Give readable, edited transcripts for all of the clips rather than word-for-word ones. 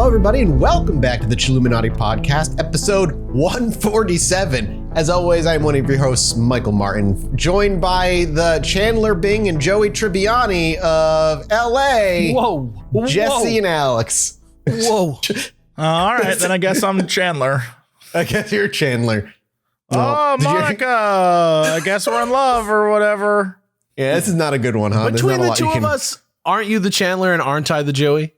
everybody, and welcome back to the Chilluminati podcast, episode 147. As always, I'm one of your hosts, Michael Martin, joined by the Chandler Bing and Joey Tribbiani of LA. Whoa. Jesse and Alex. Whoa. All right, then I guess I'm Chandler. I guess you're Chandler. Oh, Monica. I guess we're in love or whatever. Yeah, this is not a good one, huh? Between the two of us, aren't you the Chandler and aren't I the Joey?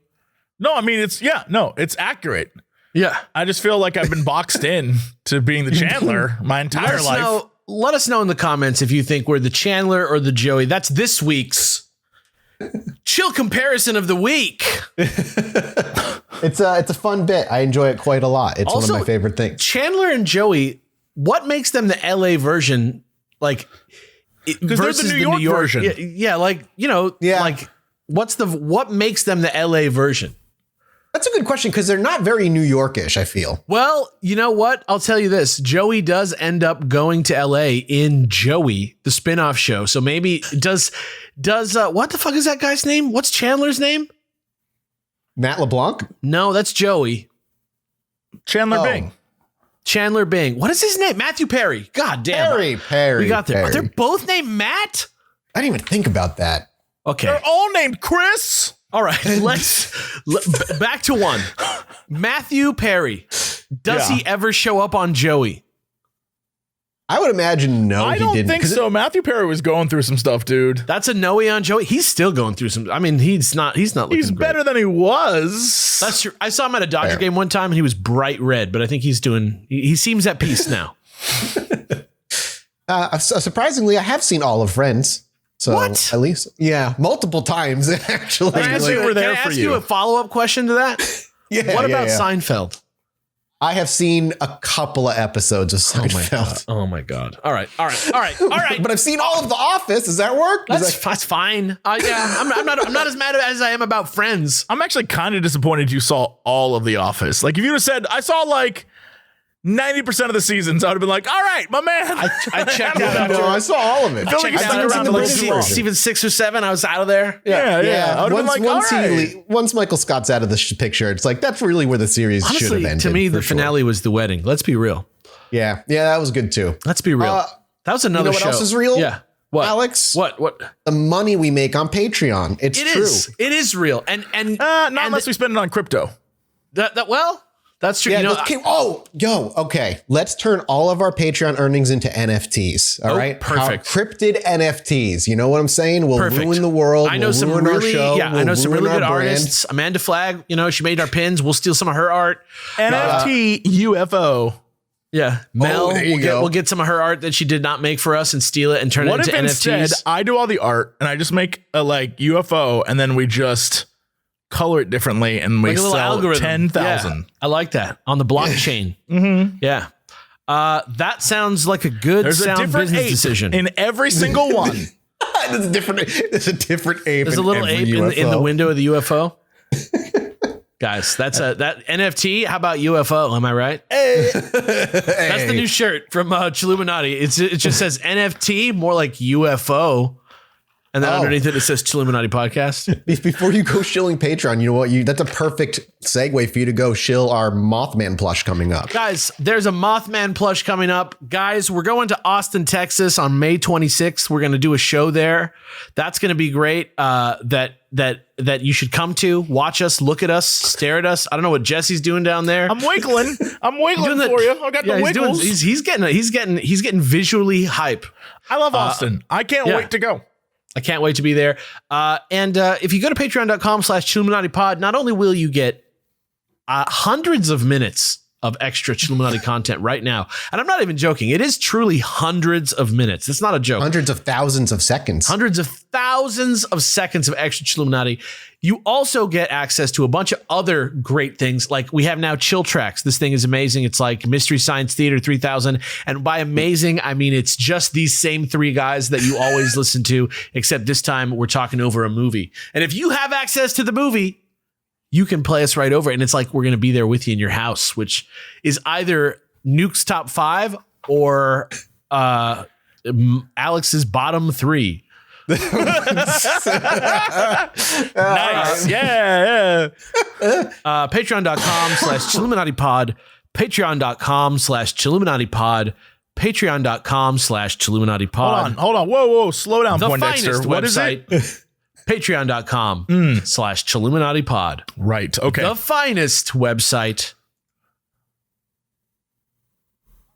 No, I mean, it's accurate. Yeah. I just feel like I've been boxed in to being the Chandler my entire life. Let us know in the comments if you think we're the Chandler or the Joey. That's this week's chill comparison of the week. It's a fun bit. I enjoy it quite a lot. It's also one of my favorite things. Chandler and Joey, what makes them the LA version? Like, versus the New York version. Yeah, like, like what makes them the LA version? That's a good question because they're not very New Yorkish, I feel. Well, you know what? I'll tell you this. Joey does end up going to LA in Joey, the spinoff show. So maybe does what the fuck is that guy's name? What's Chandler's name? Matt LeBlanc? No, that's Joey. Chandler Bing. Chandler Bing. What is his name? Matthew Perry. God damn. Perry. We got there. Perry. Are they both named Matt? I didn't even think about that. Okay. They're all named Chris. All right, back to one. Matthew Perry. Does he ever show up on Joey? I would imagine no, I he don't didn't. think so. Matthew Perry was going through some stuff, dude. That's a no on Joey. He's still going through some. I mean, he's not looking He's great. better than he was. That's true. I saw him at a Dodger game one time and he was bright red, but I think he seems at peace now. Surprisingly, I have seen all of Friends. So what? At least, yeah, multiple times actually. Can I ask you a follow-up question to that? What about Seinfeld? I have seen a couple of episodes of Seinfeld. Oh my god! All right. But I've seen all of The Office. Does that work? That's fine. Yeah, I'm not as mad as I am about Friends. I'm actually kind of disappointed you saw all of The Office. Like, if you'd have said I saw like 90% of the seasons, I would have been like, all right, my man. I checked out. No, I saw all of it. I feel like you stuck around to like Steven 6 or 7. I was out of there. Yeah. I would have been like, once Michael Scott's out of the picture, it's like, that's really where the series should have ended. To me, the finale was the wedding. Let's be real. Yeah, that was good too. Let's be real. That was another show. What else is real? Yeah. What? Alex? What? The money we make on Patreon. It's true. It is real. And not unless we spend it on crypto. That's true. Yeah, okay. Let's turn all of our Patreon earnings into NFTs. All right. Perfect. Cryptid NFTs. You know what I'm saying? We'll ruin the world. I know some really good artists. Amanda Flagg, she made our pins. We'll steal some of her art. NFT UFO. Yeah. Mel, we'll get some of her art that she did not make for us and steal it and turn it into NFTs. Instead, I do all the art and I just make a UFO and then we just color it differently and we sell 10,000. Yeah, I like that on the blockchain. Mm-hmm. Yeah. That sounds like a good sound business decision. In every single one. There's a different ape. There's a little ape in the window of the UFO. Guys, that's that NFT. How about UFO? Am I right? Hey. That's the new shirt from Chilluminati. It just says NFT, more like UFO. And then underneath it says Chilluminati podcast. Before you go shilling Patreon, you know what? That's a perfect segue for you to go shill our Mothman plush coming up. Guys, there's a Mothman plush coming up. Guys, we're going to Austin, Texas on May 26th. We're going to do a show there. That's going to be great. That you should come to. Watch us, look at us, stare at us. I don't know what Jesse's doing down there. I'm wiggling for you. I got the wiggles. He's getting visually hype. I love Austin. I can't wait to go. I can't wait to be there. And if you go to patreon.com/ChilluminatiPod, not only will you get hundreds of minutes of extra Chilluminati content right now, and I'm not even joking, it is truly hundreds of minutes. It's not a joke. Hundreds of thousands of seconds. Hundreds of thousands of seconds of extra Chilluminati. You also get access to a bunch of other great things. Like we have now Chill Tracks. This thing is amazing. It's like Mystery Science Theater 3000. And by amazing, I mean it's just these same three guys that you always listen to, except this time we're talking over a movie. And if you have access to the movie, you can play us right over it. And it's like we're going to be there with you in your house, which is either Nuke's top 5 or Alex's bottom 3. Nice. Yeah. Patreon.com/Chilluminati Patreon.com/Chilluminati Patreon.com/Chilluminati Hold on. Whoa. Slow down, The Poindexter. finest What is website. it? Patreon.com/Chilluminati Right. Okay. The finest website.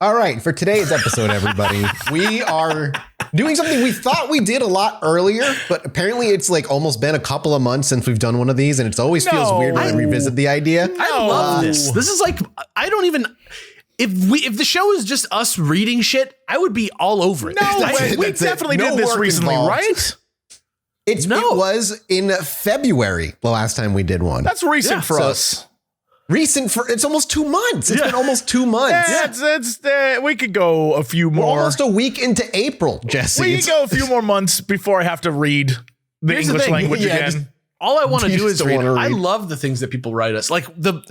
All right, for today's episode, everybody, we are doing something we thought we did a lot earlier, but apparently it's like almost been a couple of months since we've done one of these, and it always feels weird when I revisit the idea. I love this. This is like, I don't even. If the show is just us reading shit, I would be all over it. No way. We That's it. definitely No did this work recently, involved. right? It was in February the last time we did one. That's recent for So- us. Recent for it's almost 2 months. It's been almost 2 months. Yeah, we could go a few We're more. almost a week into April, Jesse. We could go a few more months before I have to read the Here's the English thing. language Yeah, again. just- All I want to You do is just read. wanna I read. love the things that people write us. Like the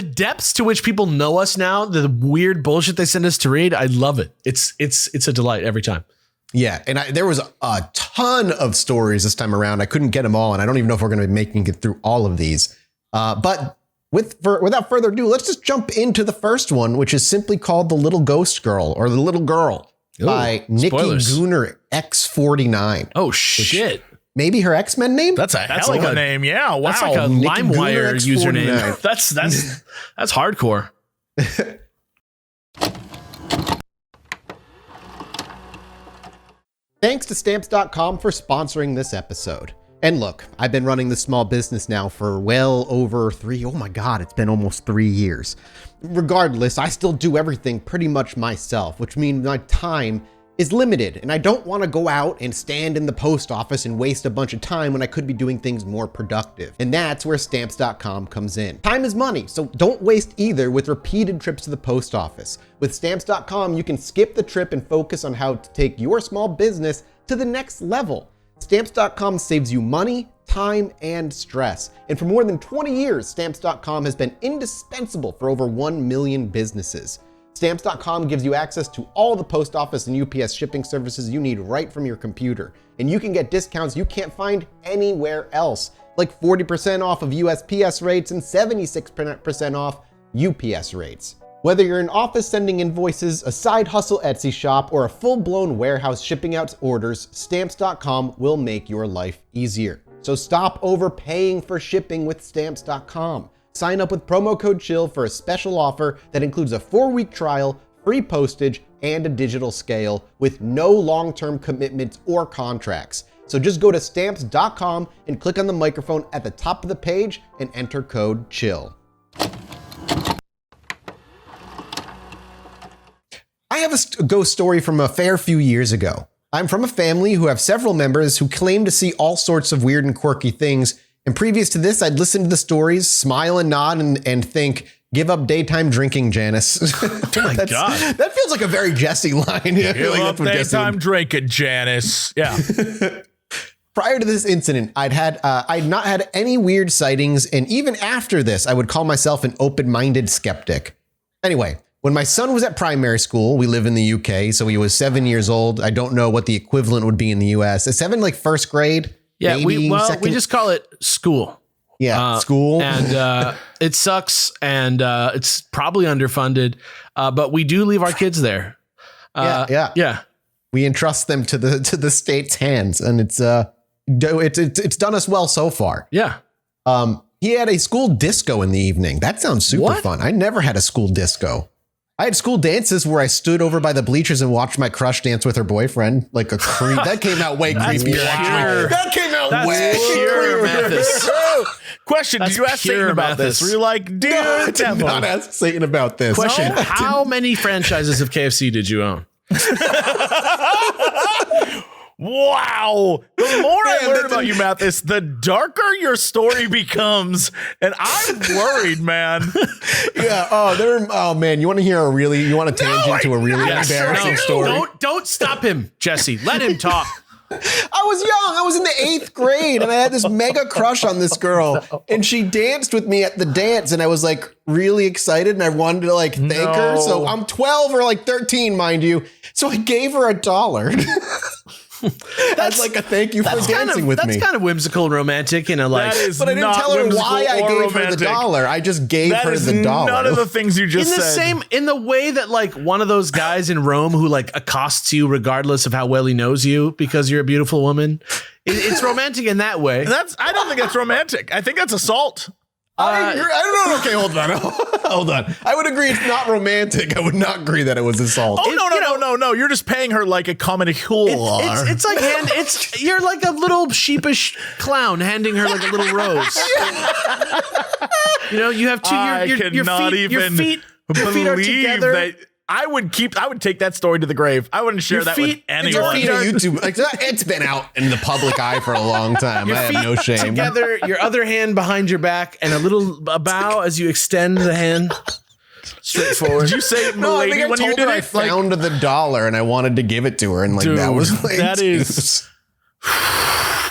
depths to which people know us now, the weird bullshit they send us to read. I love it. It's a delight every time. Yeah, and there was a ton of stories this time around. I couldn't get them all, and I don't even know if we're going to be making it through all of these. But without further ado, let's just jump into the first one, which is simply called The Little Ghost Girl, or The Little Girl, by Nikki spoilers. Gooner X49. Oh shit! Maybe her X-Men name? That's a hell of like a name. Yeah. Wow. That's like a Nikki LimeWire Gooner username. That's hardcore. Thanks to Stamps.com for sponsoring this episode. And look, I've been running this small business now for well over it's been almost 3 years. Regardless, I still do everything pretty much myself, which means my time is limited, and I don't want to go out and stand in the post office and waste a bunch of time when I could be doing things more productive. And that's where Stamps.com comes in. Time is money, so don't waste either with repeated trips to the post office. With Stamps.com, you can skip the trip and focus on how to take your small business to the next level. Stamps.com saves you money, time, and stress. And for more than 20 years, Stamps.com has been indispensable for over 1 million businesses. Stamps.com gives you access to all the post office and UPS shipping services you need right from your computer. And you can get discounts you can't find anywhere else, like 40% off of USPS rates and 76% off UPS rates. Whether you're an office sending invoices, a side hustle Etsy shop, or a full-blown warehouse shipping out orders, Stamps.com will make your life easier. So stop overpaying for shipping with Stamps.com. Sign up with promo code CHILL for a special offer that includes a 4-week trial, free postage, and a digital scale with no long-term commitments or contracts. So just go to Stamps.com and click on the microphone at the top of the page and enter code CHILL. I have a ghost story from a fair few years ago. I'm from a family who have several members who claim to see all sorts of weird and quirky things. And previous to this, I'd listen to the stories, smile and nod, and think, give up daytime drinking, Janice. Oh my God. That feels like a very Jesse line. I feel Give like up that's what Jesse daytime would- drinking, Janice. Yeah. Prior to this incident, I'd not had any weird sightings, and even after this, I would call myself an open-minded skeptic. Anyway, when my son was at primary school, we live in the UK, so he was 7 years old. I don't know what the equivalent would be in the US. Is 7 like first grade? Yeah, Maybe we second? just call it school. School. And it sucks, and it's probably underfunded, but we do leave our kids there. Yeah. We entrust them to the state's hands, and it's done us well so far. Yeah. He had a school disco in the evening. That sounds super fun. I never had a school disco. I had school dances where I stood over by the bleachers and watched my crush dance with her boyfriend, like a creep. That came out way creepier. pure. That came out That's way pure creepier. Mathis. Question, That's did you ask pure Satan about Mathis. this? Were you like, dear No, I did devil? not ask Satan about this. Question: No. how many franchises of KFC did you own? Wow. The more I Man, learn that's about you, Mathis, the darker your story becomes. And I'm worried, man. Yeah. Oh, man. You want to hear you want a tangent to a really embarrassing no, story? Don't stop him, Jesse. Let him talk. I was young. I was in the 8th grade and I had this mega crush on this girl and she danced with me at the dance and I was like really excited and I wanted to like thank her. So I'm 12 or like 13, mind you. So I gave her $1. as like a thank you for dancing with me. That's kind of whimsical and romantic in a like. But I didn't tell her why I gave her the $1. I just gave her the $1. None of the things you just said. In the way that like one of those guys in Rome who like accosts you regardless of how well he knows you because you're a beautiful woman. It's romantic in that way. I don't think that's romantic. I think that's assault. I agree. I don't know. Okay, hold on. Hold on. I would agree it's not romantic. I would not agree that it was assault. Oh, no. You're just paying her like a comedy cool. It's like you're like a little sheepish clown handing her like a little rose. You know, you have your feet are together. That I would take that story to the grave. I wouldn't share that with anyone. YouTube, like, it's been out in the public eye for a long time. I have no shame. Together, your other hand behind your back, and a bow as you extend the hand straight forward. Did you say, milady, when you did it? I found the $1 and I wanted to give it to her, and like dude, that was like, that is.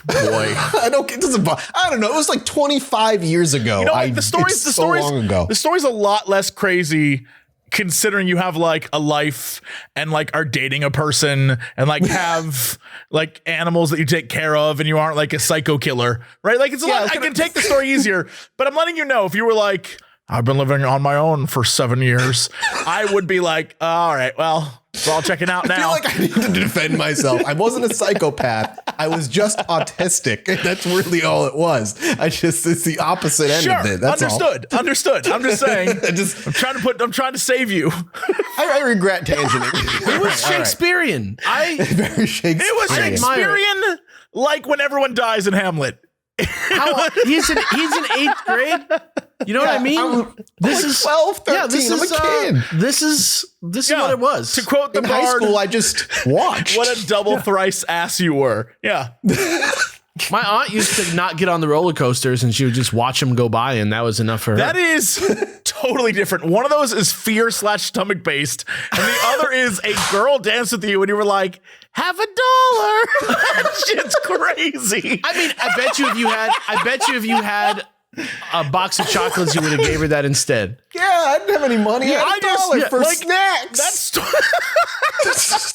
Boy, I don't know. It was like 25 years ago. You know, like, the story's long ago. The story's a lot less crazy. Considering you have like a life and like are dating a person and like have like animals that you take care of and you aren't like a psycho killer, right? Like it's a lot. I can take the story easier, but I'm letting you know if you were like, I've been living on my own for 7 years, I would be like, all right, well, we're all checking out now. I feel like I need to defend myself. I wasn't a psychopath. I was just autistic. That's really all it was. It's the opposite end of it. That's Understood. I'm just saying. I'm trying to save you. I regret tangenting. It was Shakespearean. Very Shakespearean. It was Shakespearean, like when everyone dies in Hamlet. He's in 8th grade. You know what I mean? This is 12, 13. I'm a kid. This is what it was. To quote the in bard, high school, I just watched. What a double thrice ass you were. Yeah. My aunt used to not get on the roller coasters and she would just watch them go by, and that was enough for her. That is totally different. One of those is fear/stomach based, and the other is a girl danced with you and you were like, have $1. That shit's crazy. I mean, I bet you if you had a box of chocolates, you would have gave her that instead. Yeah, I didn't have any money. I had $1 for snacks.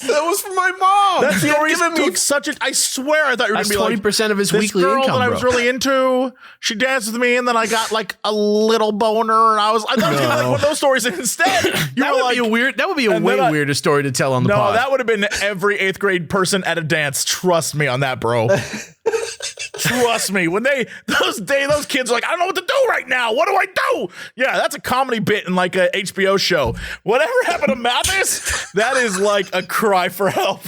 That was for my mom. That story took such a. I swear, I thought you were going to be 20% of his weekly income. This girl that I was really into, she danced with me, and then I got like a little boner, and I thought I was going to like one of those stories instead. That would be a way weirder story to tell on the pod. No, that would have been every 8th grade person at a dance. Trust me on that, bro. Trust me. When those kids are like, I don't know what to do right now. What do I do? Yeah, that's a comedy bit in like a HBO show. Whatever happened to Mathis? That is like a cry for help.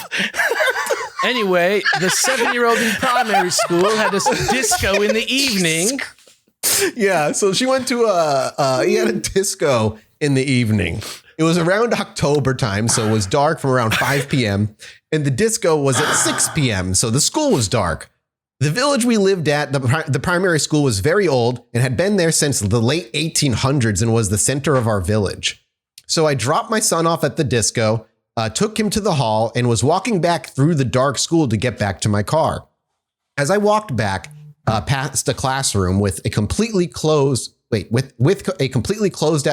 Anyway, the 7-year-old in primary school had a disco in the evening. Yeah, so she went to he had a disco in the evening. It was around October time, so it was dark from around 5 p.m. and the disco was at 6 p.m. So the school was dark. The village we lived at, the primary school, was very old and had been there since the late 1800s and was the center of our village. So I dropped my son off at the disco, took him to the hall, and was walking back through the dark school to get back to my car. As I walked back past a classroom with a completely closed at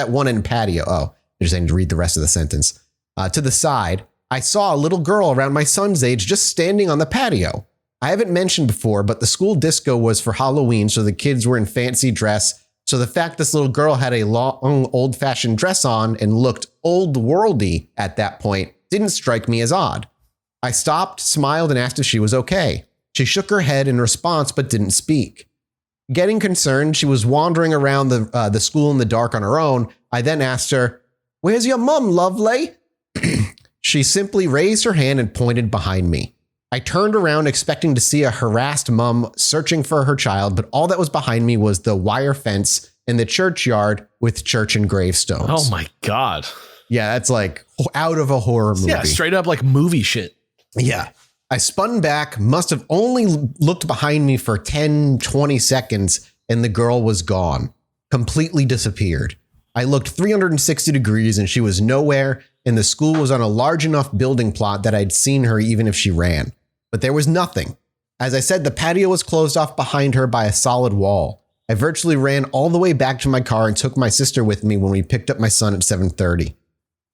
one end patio. Oh, I just need to read the rest of the sentence. To the side, I saw a little girl around my son's age just standing on the patio. I haven't mentioned before, but the school disco was for Halloween, so the kids were in fancy dress. So the fact this little girl had a long, old-fashioned dress on and looked old-worldy at that point didn't strike me as odd. I stopped, smiled, and asked if she was okay. She shook her head in response, but didn't speak. Getting concerned, she was wandering around the school in the dark on her own. I then asked her, "Where's your mum, lovely?" She simply raised her hand and pointed behind me. I turned around expecting to see a harassed mum searching for her child, but all that was behind me was the wire fence in the churchyard with church and gravestones. Oh my God. Yeah, that's like out of a horror movie. Yeah, straight up like movie shit. Yeah. I spun back, must have only looked behind me for 10, 20 seconds, and the girl was gone, completely disappeared. I looked 360 degrees and she was nowhere, and the school was on a large enough building plot that I'd seen her even if she ran. But there was nothing. As I said, the patio was closed off behind her by a solid wall. I virtually ran all the way back to my car and took my sister with me when we picked up my son at 7:30.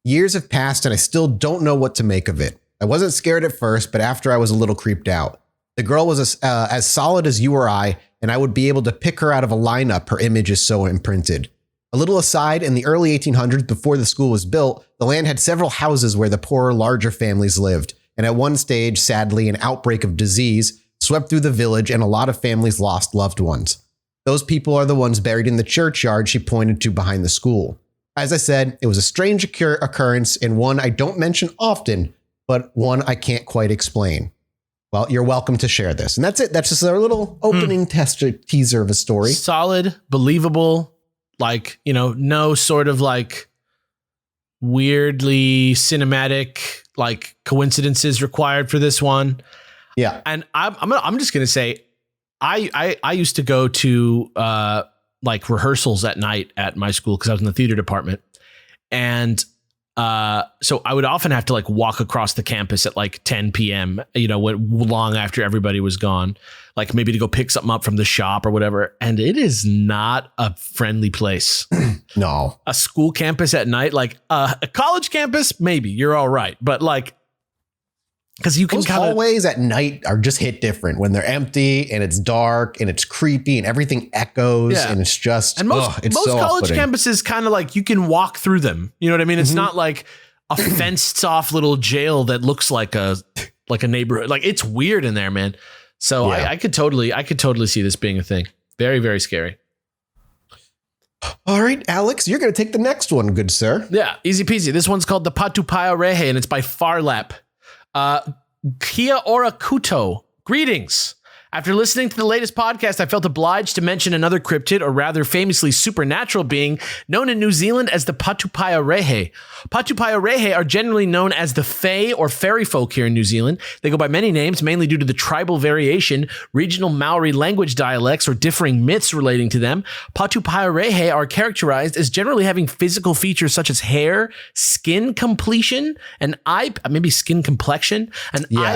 Years have passed and I still don't know what to make of it. I wasn't scared at first, but after I was a little creeped out. The girl was as solid as you or I, and I would be able to pick her out of a lineup. Her image is so imprinted. A little aside, in the early 1800s, before the school was built, the land had several houses where the poorer, larger families lived. And at one stage, sadly, an outbreak of disease swept through the village and a lot of families lost loved ones. Those people are the ones buried in the churchyard she pointed to behind the school. As I said, it was a strange occurrence and one I don't mention often, but one I can't quite explain. Well, you're welcome to share this. And that's it. That's just our little opening teaser of a story. Solid, believable, like, no sort of like weirdly cinematic like coincidences required for this one. Yeah. And I'm just going to say, I used to go to like rehearsals at night at my school because I was in the theater department. And so I would often have to like walk across the campus at like 10 p.m., long after everybody was gone, like maybe to go pick something up from the shop or whatever. And it is not a friendly place. No. A school campus at night, like a college campus, maybe you're all right. But like, because you can those hallways at night are just hit different when they're empty and it's dark and it's creepy and everything echoes and it's just and most so college campuses kind of like you can walk through them. You know what I mean? It's not like a fenced off little jail that looks like a neighborhood. Like it's weird in there, man. So yeah. I could totally see this being a thing. Very, very scary. All right, Alex, you're going to take the next one, good sir. Yeah, easy peasy. This one's called the Patupaya Rehe and it's by Farlap. Kia ora kuto. Greetings. After listening to the latest podcast, I felt obliged to mention another cryptid, or rather famously supernatural being, known in New Zealand as the Patupaya Rehe. Patupaya Rehe are generally known as the Fae or fairy folk here in New Zealand. They go by many names, mainly due to the tribal variation, regional Maori language dialects, or differing myths relating to them. Patupaya Rehe are characterized as generally having physical features such as hair, skin completion, and eye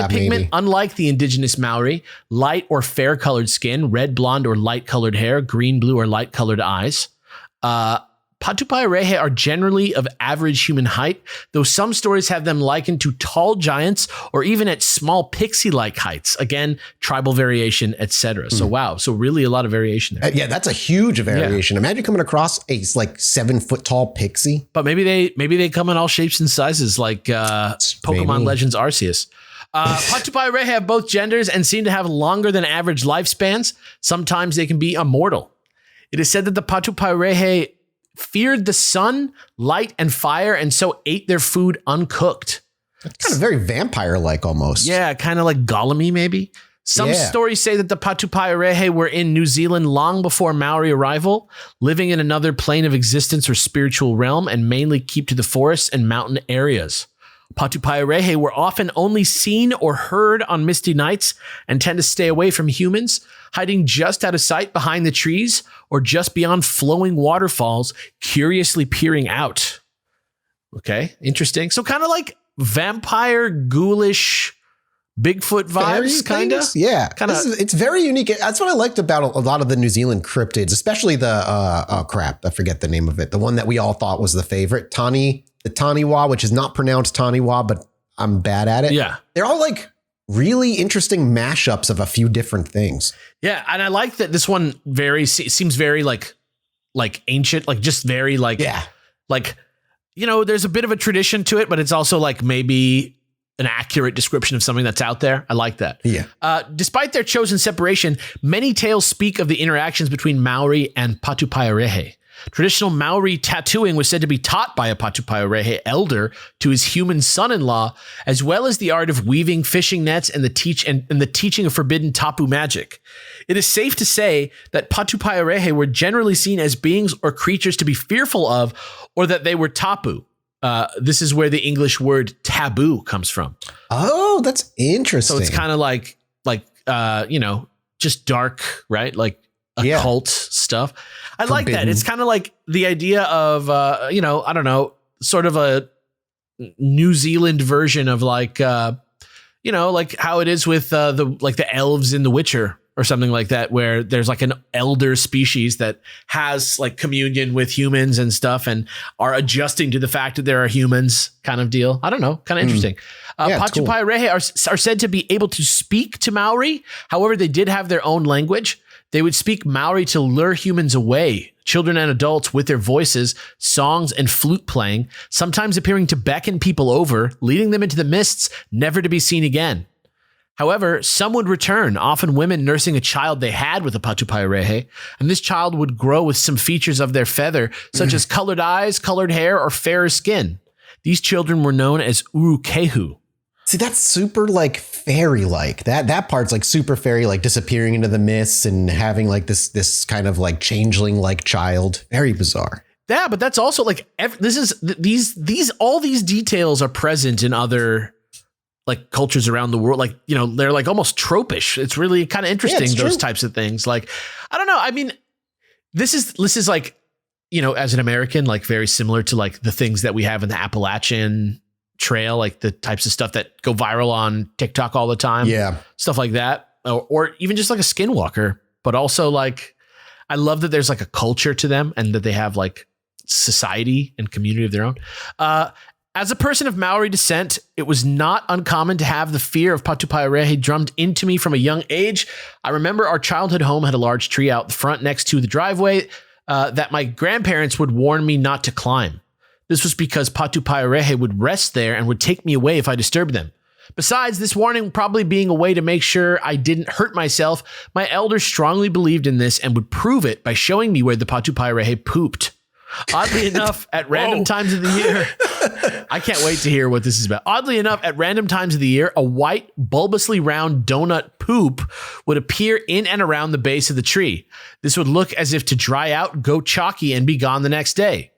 pigment, unlike the indigenous Maori, light or fair colored skin, red, blonde, or light colored hair, green, blue, or light colored eyes. Patupaya Rehe are generally of average human height, though some stories have them likened to tall giants or even at small pixie-like heights. Again, tribal variation, etc. So wow, so really a lot of variation there. Yeah, that's a huge variation. Yeah. Imagine coming across a like 7 foot tall pixie. But maybe they come in all shapes and sizes, like Pokemon Legends Arceus. Patupaya Rehe have both genders and seem to have longer than average lifespans. Sometimes they can be immortal. It is said that the Patupaya Rehe feared the sun, light, and fire, and so ate their food uncooked. It's kind of very vampire-like almost. Yeah, kind of like Gollum-y maybe. Some stories say that the Patupaya Rehe were in New Zealand long before Maori arrival, living in another plane of existence or spiritual realm, and mainly keep to the forests and mountain areas. Patupaya Rehe were often only seen or heard on misty nights and tend to stay away from humans, hiding just out of sight behind the trees or just beyond flowing waterfalls, curiously peering out. Okay, interesting. So kind of like vampire, ghoulish, Bigfoot vibes, kind of. Yeah, it's very unique. That's what I liked about a lot of the New Zealand cryptids, especially the I forget the name of it. The one that we all thought was the favorite, the Taniwa, which is not pronounced Taniwa, but I'm bad at it. Yeah, they're all like really interesting mashups of a few different things. Yeah, and I like that this one seems very like ancient, like just very like there's a bit of a tradition to it, but it's also like maybe an accurate description of something that's out there. I like that. Yeah. Despite their chosen separation, many tales speak of the interactions between Maori and Patupaya Rehe. Traditional Maori tattooing was said to be taught by a Patupaya Rehe elder to his human son-in-law, as well as the art of weaving fishing nets and the teaching of forbidden tapu magic. It is safe to say that Patupaya Rehe were generally seen as beings or creatures to be fearful of, or that they were tapu. This is where the English word taboo comes from. Oh, that's interesting. So it's kind of like just dark, right? Like occult stuff. I like that. It's kind of like the idea of, I don't know, sort of a New Zealand version of like, like how it is with the elves in The Witcher, or something like that, where there's like an elder species that has like communion with humans and stuff and are adjusting to the fact that there are humans kind of deal. I don't know. Kind of interesting. Patupaerehe are said to be able to speak to Maori. However, they did have their own language. They would speak Maori to lure humans away, children and adults, with their voices, songs, and flute playing, sometimes appearing to beckon people over, leading them into the mists, never to be seen again. However, some would return, often women nursing a child they had with a Patupaerehe, and this child would grow with some features of their feather, such as colored eyes, colored hair, or fairer skin. These children were known as urukehu. See, that's super like fairy-like. That part's like super fairy, like disappearing into the mists and having like this kind of like changeling-like child. Very bizarre. Yeah, but that's also like all these details are present in other like cultures around the world. Like, you know, they're like almost tropish. It's really kind of interesting, those types of things. Like, I don't know. I mean, this is like, you know, as an American, like very similar to like the things that we have in the Appalachian Trail, like the types of stuff that go viral on TikTok all the time. Yeah. Stuff like that. Or even just like a Skinwalker, but also like, I love that there's like a culture to them and that they have like society and community of their own. As a person of Maori descent, it was not uncommon to have the fear of Patupaerehe drummed into me from a young age. I remember our childhood home had a large tree out the front next to the driveway that my grandparents would warn me not to climb. This was because Patupaerehe would rest there and would take me away if I disturbed them. Besides, this warning probably being a way to make sure I didn't hurt myself, my elders strongly believed in this and would prove it by showing me where the Patupaerehe pooped. Oddly enough, at random times of the year, I can't wait to hear what this is about. Oddly enough, at random times of the year, a white, bulbously round donut poop would appear in and around the base of the tree. This would look as if to dry out, go chalky, and be gone the next day.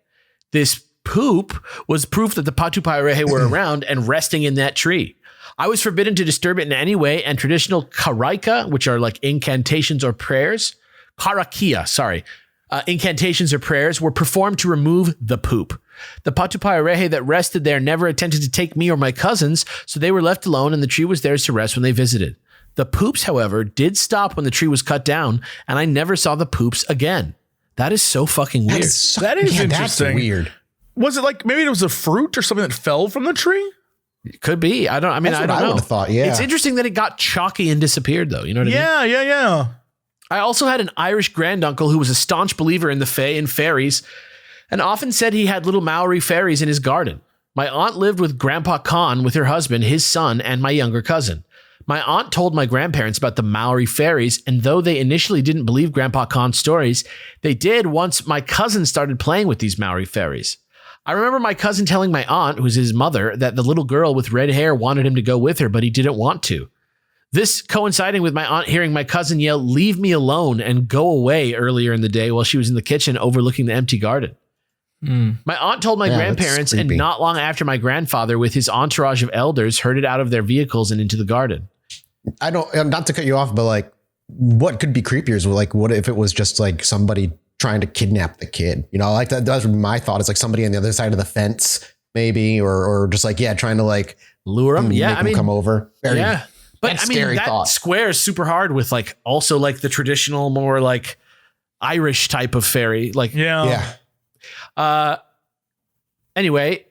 This poop was proof that the Patupaerehe were around and resting in that tree. I was forbidden to disturb it in any way, and traditional karaika, which are like incantations or prayers, incantations or prayers were performed to remove the poop. The Patupaerehe that rested there never attempted to take me or my cousins, so they were left alone and the tree was theirs to rest when they visited. The poops, however, did stop when the tree was cut down, and I never saw the poops again. That is so fucking weird. That is interesting. That's weird. Was it like maybe it was a fruit or something that fell from the tree? It could be. I don't know. I would have thought, yeah. It's interesting that it got chalky and disappeared, though. You know what I mean? Yeah. I also had an Irish granduncle who was a staunch believer in the fae and fairies and often said he had little Maori fairies in his garden. My aunt lived with Grandpa Con with her husband, his son, and my younger cousin. My aunt told my grandparents about the Maori fairies, and though they initially didn't believe Grandpa Con's stories, they did once my cousin started playing with these Maori fairies. I remember my cousin telling my aunt, who's his mother, that the little girl with red hair wanted him to go with her, but he didn't want to. This coinciding with my aunt hearing my cousin yell, "Leave me alone," and go away earlier in the day while she was in the kitchen overlooking the empty garden. My aunt told my grandparents, and not long after my grandfather with his entourage of elders heard it out of their vehicles and into the garden. I don't, not to cut you off, but like, what could be creepier is like, what if it was just like somebody trying to kidnap the kid? You know, like that was my thought. It's like somebody on the other side of the fence, maybe, or just like, trying to like lure them. Yeah. Make them come over. But I mean, that squares super hard with like also like the traditional, more like Irish type of fairy. Like, anyway,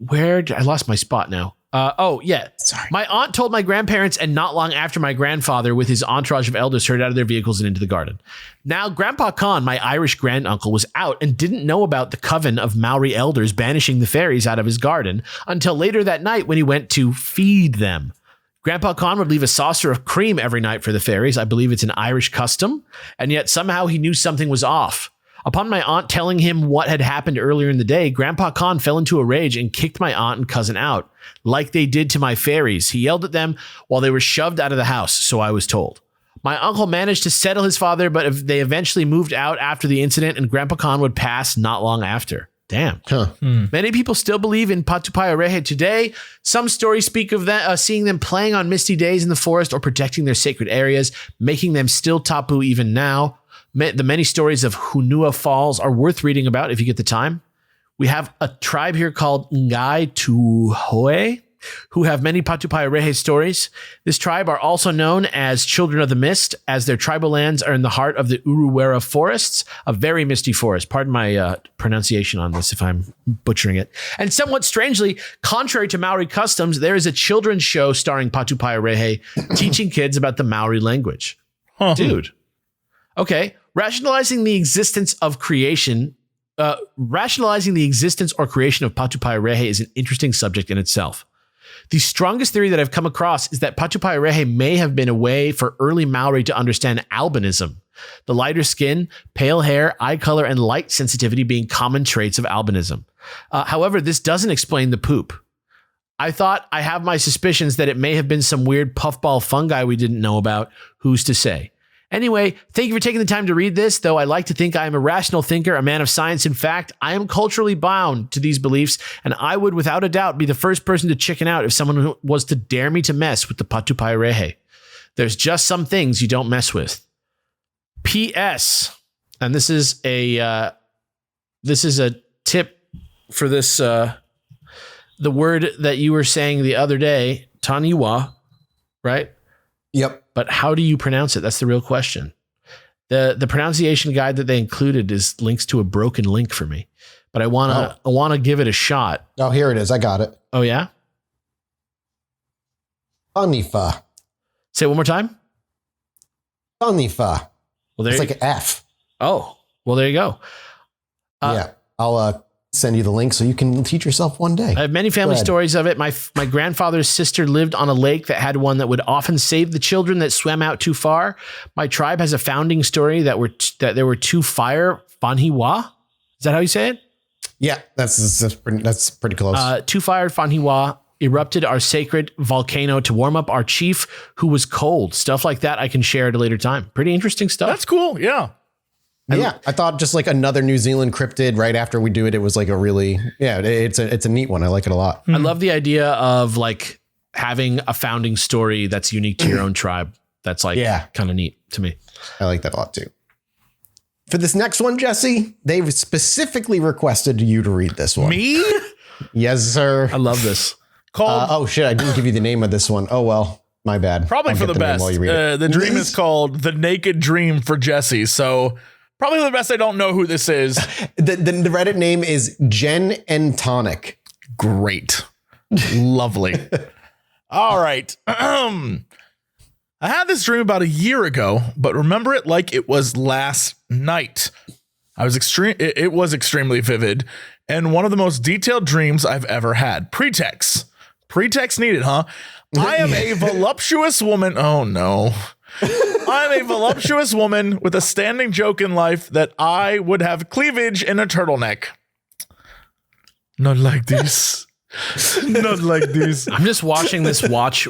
I lost my spot now. Sorry. My aunt told my grandparents, and not long after my grandfather with his entourage of elders heard out of their vehicles and into the garden. Now, Grandpa Con, my Irish granduncle, was out and didn't know about the coven of Maori elders banishing the fairies out of his garden until later that night when he went to feed them. Grandpa Con would leave a saucer of cream every night for the fairies. I believe it's an Irish custom, and yet somehow he knew something was off. Upon my aunt telling him what had happened earlier in the day, Grandpa Con fell into a rage and kicked my aunt and cousin out, like they did to my fairies. He yelled at them while they were shoved out of the house, so I was told. My uncle managed to settle his father, but they eventually moved out after the incident, and Grandpa Con would pass not long after. Damn. Many people still believe in Patupaerehe today. Some stories speak of them, seeing them playing on misty days in the forest or protecting their sacred areas, making them still tapu even now. The many stories of Hunua Falls are worth reading about if you get the time. We have a tribe here called Ngai Tuhoe, who have many Patupaereje stories. This tribe are also known as Children of the Mist, as their tribal lands are in the heart of the Uruwera forests, a very misty forest. Pardon my pronunciation on this if I'm butchering it. And somewhat strangely, contrary to Maori customs, there is a children's show starring Patupaereje teaching kids about the Maori language. Dude. Okay. Rationalizing the existence or creation of Patupaereje is an interesting subject in itself. The strongest theory that I've come across is that Patupaereje may have been a way for early Maori to understand albinism, the lighter skin, pale hair, eye color, and light sensitivity being common traits of albinism. However, this doesn't explain the poop. I have my suspicions that it may have been some weird puffball fungi we didn't know about. Who's to say? Anyway, thank you for taking the time to read this, though I like to think I am a rational thinker, a man of science. In fact, I am culturally bound to these beliefs, and I would without a doubt be the first person to chicken out if someone was to dare me to mess with the Patupaereje. There's just some things you don't mess with. P.S. And this is a tip for this, the word that you were saying the other day, Taniwa, right? Yep. But how do you pronounce it? That's the real question. The pronunciation guide that they included is links to a broken link for me, but I want to give it a shot. Oh, here it is. I got it. Oh yeah. Tanifa. Say it one more time. Tanifa. Well, it's like an F. Oh, well, there you go. Yeah. I'll send you the link so you can teach yourself one day. I have many family stories of it. My grandfather's sister lived on a lake that had one that would often save the children that swam out too far. My tribe has a founding story that there were two fire Fanhiwa. Is that how you say it? Yeah, that's pretty close. Two fire Fanhiwa erupted our sacred volcano to warm up our chief who was cold. Stuff like that I can share at a later time. Pretty interesting stuff. That's cool. Yeah. Yeah, I thought just like another New Zealand cryptid right after we do it. It was like it's a neat one. I like it a lot. I love the idea of like having a founding story that's unique to your own tribe. That's like kind of neat to me. I like that a lot too. For this next one, Jesse, they've specifically requested you to read this one. Me? Yes, sir. I love this. Called oh shit, I didn't give you the name of this one. Oh well, my bad. Probably I'll for get the best. name while you read it. The dream is called The Naked Dream for Jesse. So probably the best. I don't know who this is. The Reddit name is Jen and Tonic. Great. Lovely. All right. I had this dream about a year ago, but remember it like it was last night. It was extremely vivid and one of the most detailed dreams I've ever had. Pretext needed, huh? I am a voluptuous woman. Oh no. I'm a voluptuous woman with a standing joke in life that I would have cleavage in a turtleneck. Not like this. Not like this. I'm just watching this wash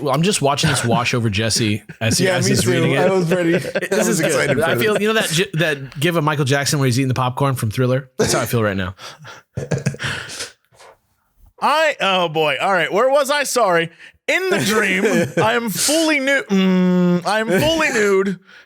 over Jesse as he's reading it. I was ready. This is good. I feel, you know, that give of Michael Jackson where he's eating the popcorn from Thriller. That's how I feel right now. Oh boy. All right. Where was I? Sorry. In the dream, I am fully nude.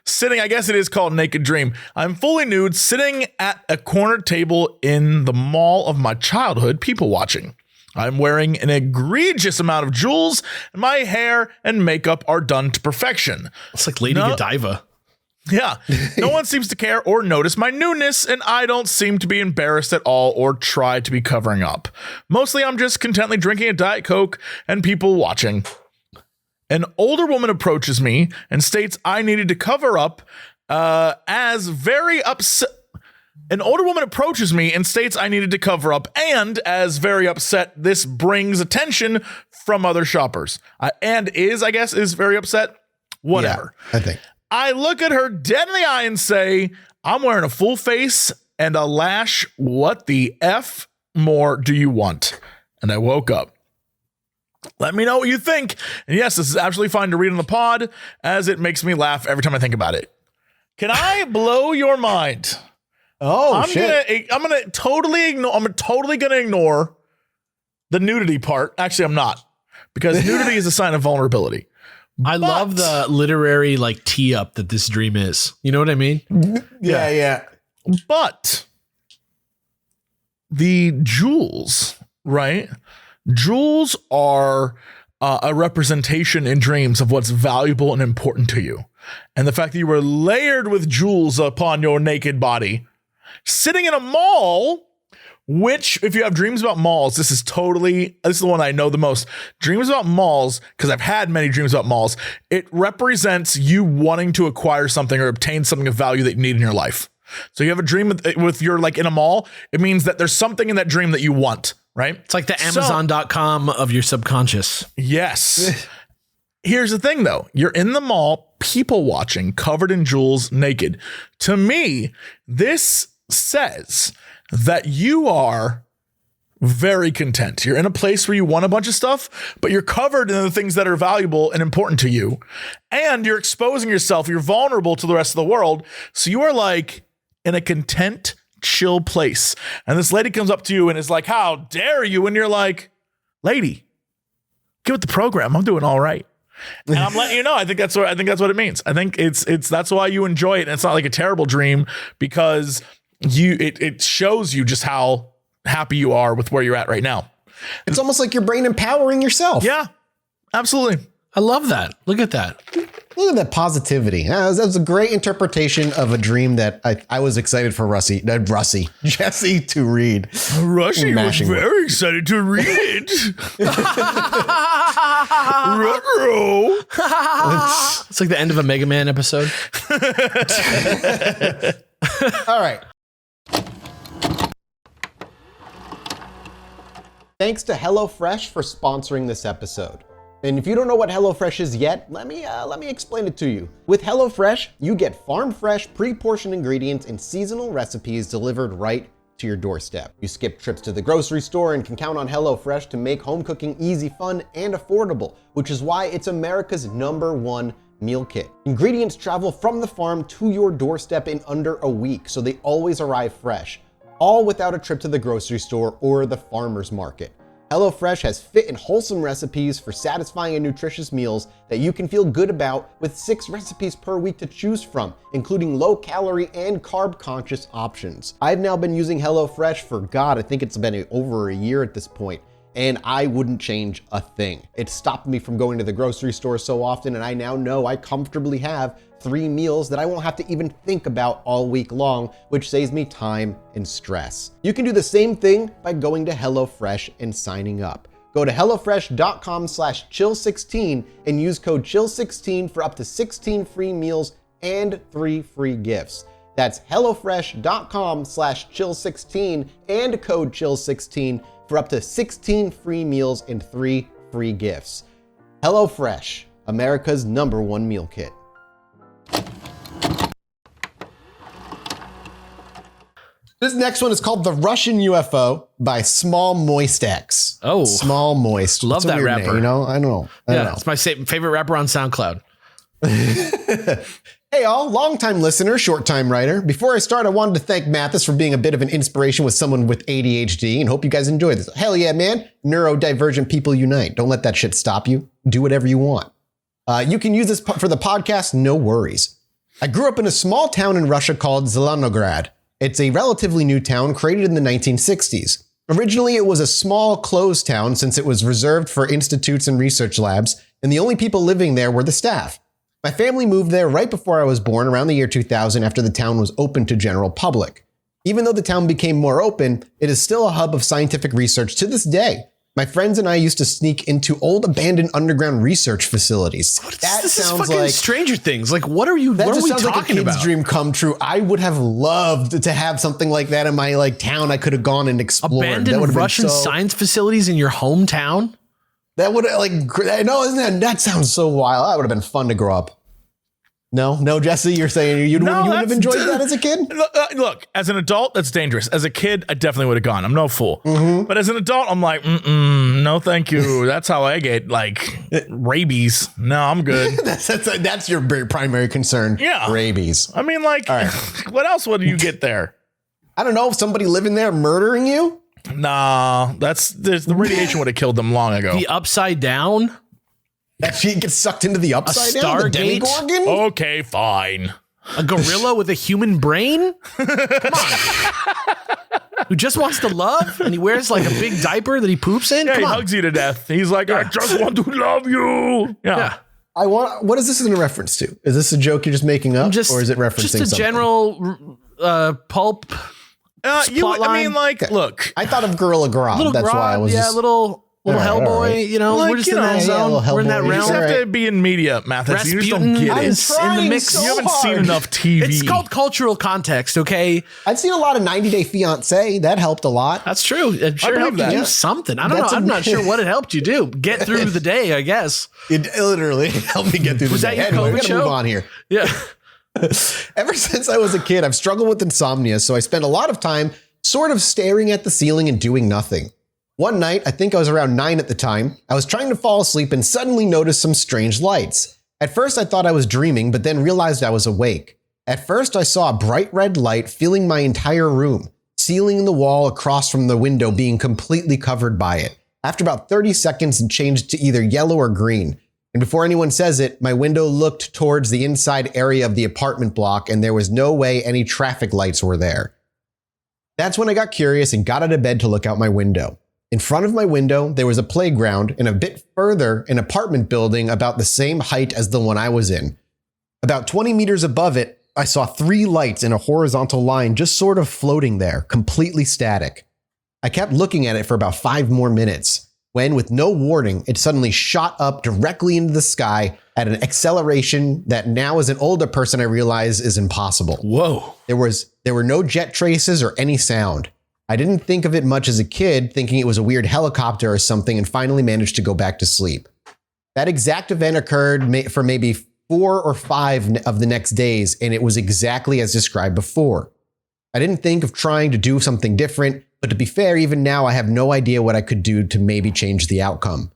Sitting, I guess it is called Naked Dream. I'm fully nude, sitting at a corner table in the mall of my childhood, people watching. I'm wearing an egregious amount of jewels, and my hair and makeup are done to perfection. It's like Lady Godiva. Yeah. No one seems to care or notice my newness, and I don't seem to be embarrassed at all or try to be covering up. Mostly I'm just contently drinking a Diet Coke and people watching. An older woman approaches me and states I needed to cover up as very upset. An older woman approaches me and states I needed to cover up, and as very upset, this brings attention from other shoppers. I guess, is very upset. Whatever. Yeah, I think. I look at her dead in the eye and say, I'm wearing a full face and a lash. What the F more do you want? And I woke up. Let me know what you think. And yes, this is absolutely fine to read on the pod, as it makes me laugh every time I think about it. Can I blow your mind? I'm totally gonna ignore the nudity part. Actually, I'm not, because nudity is a sign of vulnerability. I love the literary like tee up that this dream is. You know what I mean? Yeah. But the jewels, right? Jewels are a representation in dreams of what's valuable and important to you. And the fact that you were layered with jewels upon your naked body, sitting in a mall, which, if you have dreams about malls, this is the one I know the most. Dreams about malls, because I've had many dreams about malls, it represents you wanting to acquire something or obtain something of value that you need in your life. So you have a dream with you're like in a mall, it means that there's something in that dream that you want, right? It's like the Amazon.com of your subconscious. Yes. Here's the thing, though. You're in the mall, people watching, covered in jewels, naked. To me, this says that you are very content. You're in a place where you want a bunch of stuff, but you're covered in the things that are valuable and important to you. And you're exposing yourself. You're vulnerable to the rest of the world. So you are like in a content, chill place. And this lady comes up to you and is like, how dare you? And you're like, lady, get with the program. I'm doing all right. And I'm letting you know, I think that's what it means. I think it's that's why you enjoy it. And it's not like a terrible dream, because it shows you just how happy you are with where you're at right now. It's almost like your brain empowering yourself. Yeah, absolutely. I love that. Look at that. Look at that positivity. That was a great interpretation of a dream that I was excited for Jesse to read. Rushy was very excited to read it. It's like the end of a Mega Man episode. All right. Thanks to HelloFresh for sponsoring this episode. And if you don't know what HelloFresh is yet, let me explain it to you. With HelloFresh, you get farm-fresh, pre-portioned ingredients and seasonal recipes delivered right to your doorstep. You skip trips to the grocery store and can count on HelloFresh to make home cooking easy, fun, and affordable, which is why it's America's #1 meal kit. Ingredients travel from the farm to your doorstep in under a week, so they always arrive fresh, all without a trip to the grocery store or the farmer's market. HelloFresh has fit and wholesome recipes for satisfying and nutritious meals that you can feel good about, with 6 recipes per week to choose from, including low-calorie and carb-conscious options. I've now been using HelloFresh for, I think it's been over a year at this point, and I wouldn't change a thing. It stopped me from going to the grocery store so often, and I now know I comfortably have 3 meals that I won't have to even think about all week long, which saves me time and stress. You can do the same thing by going to HelloFresh and signing up. Go to HelloFresh.com/chill16 and use code chill16 for up to 16 free meals and 3 free gifts. That's HelloFresh.com/chill16 and code chill16 for up to 16 free meals and 3 free gifts. HelloFresh, America's #1 meal kit. This next one is called The Russian UFO by Small Moist X. Oh. Small Moist. Love that rapper. Name, you know? I don't know. It's my favorite rapper on SoundCloud. Hey all, long-time listener, short-time writer. Before I start, I wanted to thank Mathis for being a bit of an inspiration with someone with ADHD, and hope you guys enjoy this. Hell yeah, man. Neurodivergent people unite. Don't let that shit stop you. Do whatever you want. You can use this for the podcast, no worries. I grew up in a small town in Russia called Zelenograd. It's a relatively new town created in the 1960s. Originally, it was a small, closed town since it was reserved for institutes and research labs, and the only people living there were the staff. My family moved there right before I was born, around the year 2000, after the town was open to general public. Even though the town became more open, it is still a hub of scientific research to this day. My friends and I used to sneak into old abandoned underground research facilities. This is fucking Stranger Things. Like, what are we talking about? That just sounds like a kid's dream come true. I would have loved to have something like that in my town. I could have gone and explored. Abandoned Russian science facilities in your hometown? That would that sounds so wild. That would have been fun to grow up. No, Jesse, you're saying you would have enjoyed that as a kid? Look, as an adult, that's dangerous. As a kid, I definitely would have gone. I'm no fool. Mm-hmm. But as an adult, I'm like, no, thank you. That's how I get rabies. No, I'm good. that's your very primary concern. Yeah. Rabies. I mean, all right. What else would you get there? I don't know. Somebody living there murdering you? Nah, the radiation would have killed them long ago. The Upside Down? That she gets sucked into the Upside Down? The Demigorgon? Okay, fine. A gorilla with a human brain? Come on. who just wants to love, and he wears like a big diaper that he poops in. Yeah, Come he on. hugs you to death. He's like, I just want to love you. Yeah. What is this in reference to? Is this a joke you're just making up, or is it referencing just a something? general pulp? Look, I thought of Gorilla Grodd. Little That's Grodd, why I was just... little Hellboy. right. You know, Like, we're just you in that know, zone. yeah, We're in that Hellboy. you just realm. have to be in media, Mathis. You just don't Rasputin get it. is in the trying mix. so You haven't hard. seen enough TV. It's called cultural context, okay? I've seen a lot of 90 Day Fiancé. That helped a lot. That's true. It sure believe helped you that. do Yeah. something. I don't That's know. I'm not sure what it helped you do. Get through the day, I guess. It literally helped me get through Was the that day. your Anyway, COVID we gotta show? move on here. Yeah. Ever since I was a kid, I've struggled with insomnia, so I spent a lot of time sort of staring at the ceiling and doing nothing. One night, I think I was around 9 at the time, I was trying to fall asleep and suddenly noticed some strange lights. At first, I thought I was dreaming, but then realized I was awake. At first, I saw a bright red light filling my entire room, ceiling the wall across from the window being completely covered by it. After about 30 seconds, it changed to either yellow or green. And before anyone says it, my window looked towards the inside area of the apartment block, and there was no way any traffic lights were there. That's when I got curious and got out of bed to look out my window. In front of my window, there was a playground, and a bit further, an apartment building about the same height as the one I was in. About 20 meters above it, I saw 3 lights in a horizontal line just sort of floating there, completely static. I kept looking at it for about 5 more minutes, when, with no warning, it suddenly shot up directly into the sky at an acceleration that now as an older person I realize is impossible. Whoa. There were no jet traces or any sound. I didn't think of it much as a kid, thinking it was a weird helicopter or something, and finally managed to go back to sleep. That exact event occurred for maybe 4 or 5 of the next days, and it was exactly as described before. I didn't think of trying to do something different, but to be fair, even now I have no idea what I could do to maybe change the outcome.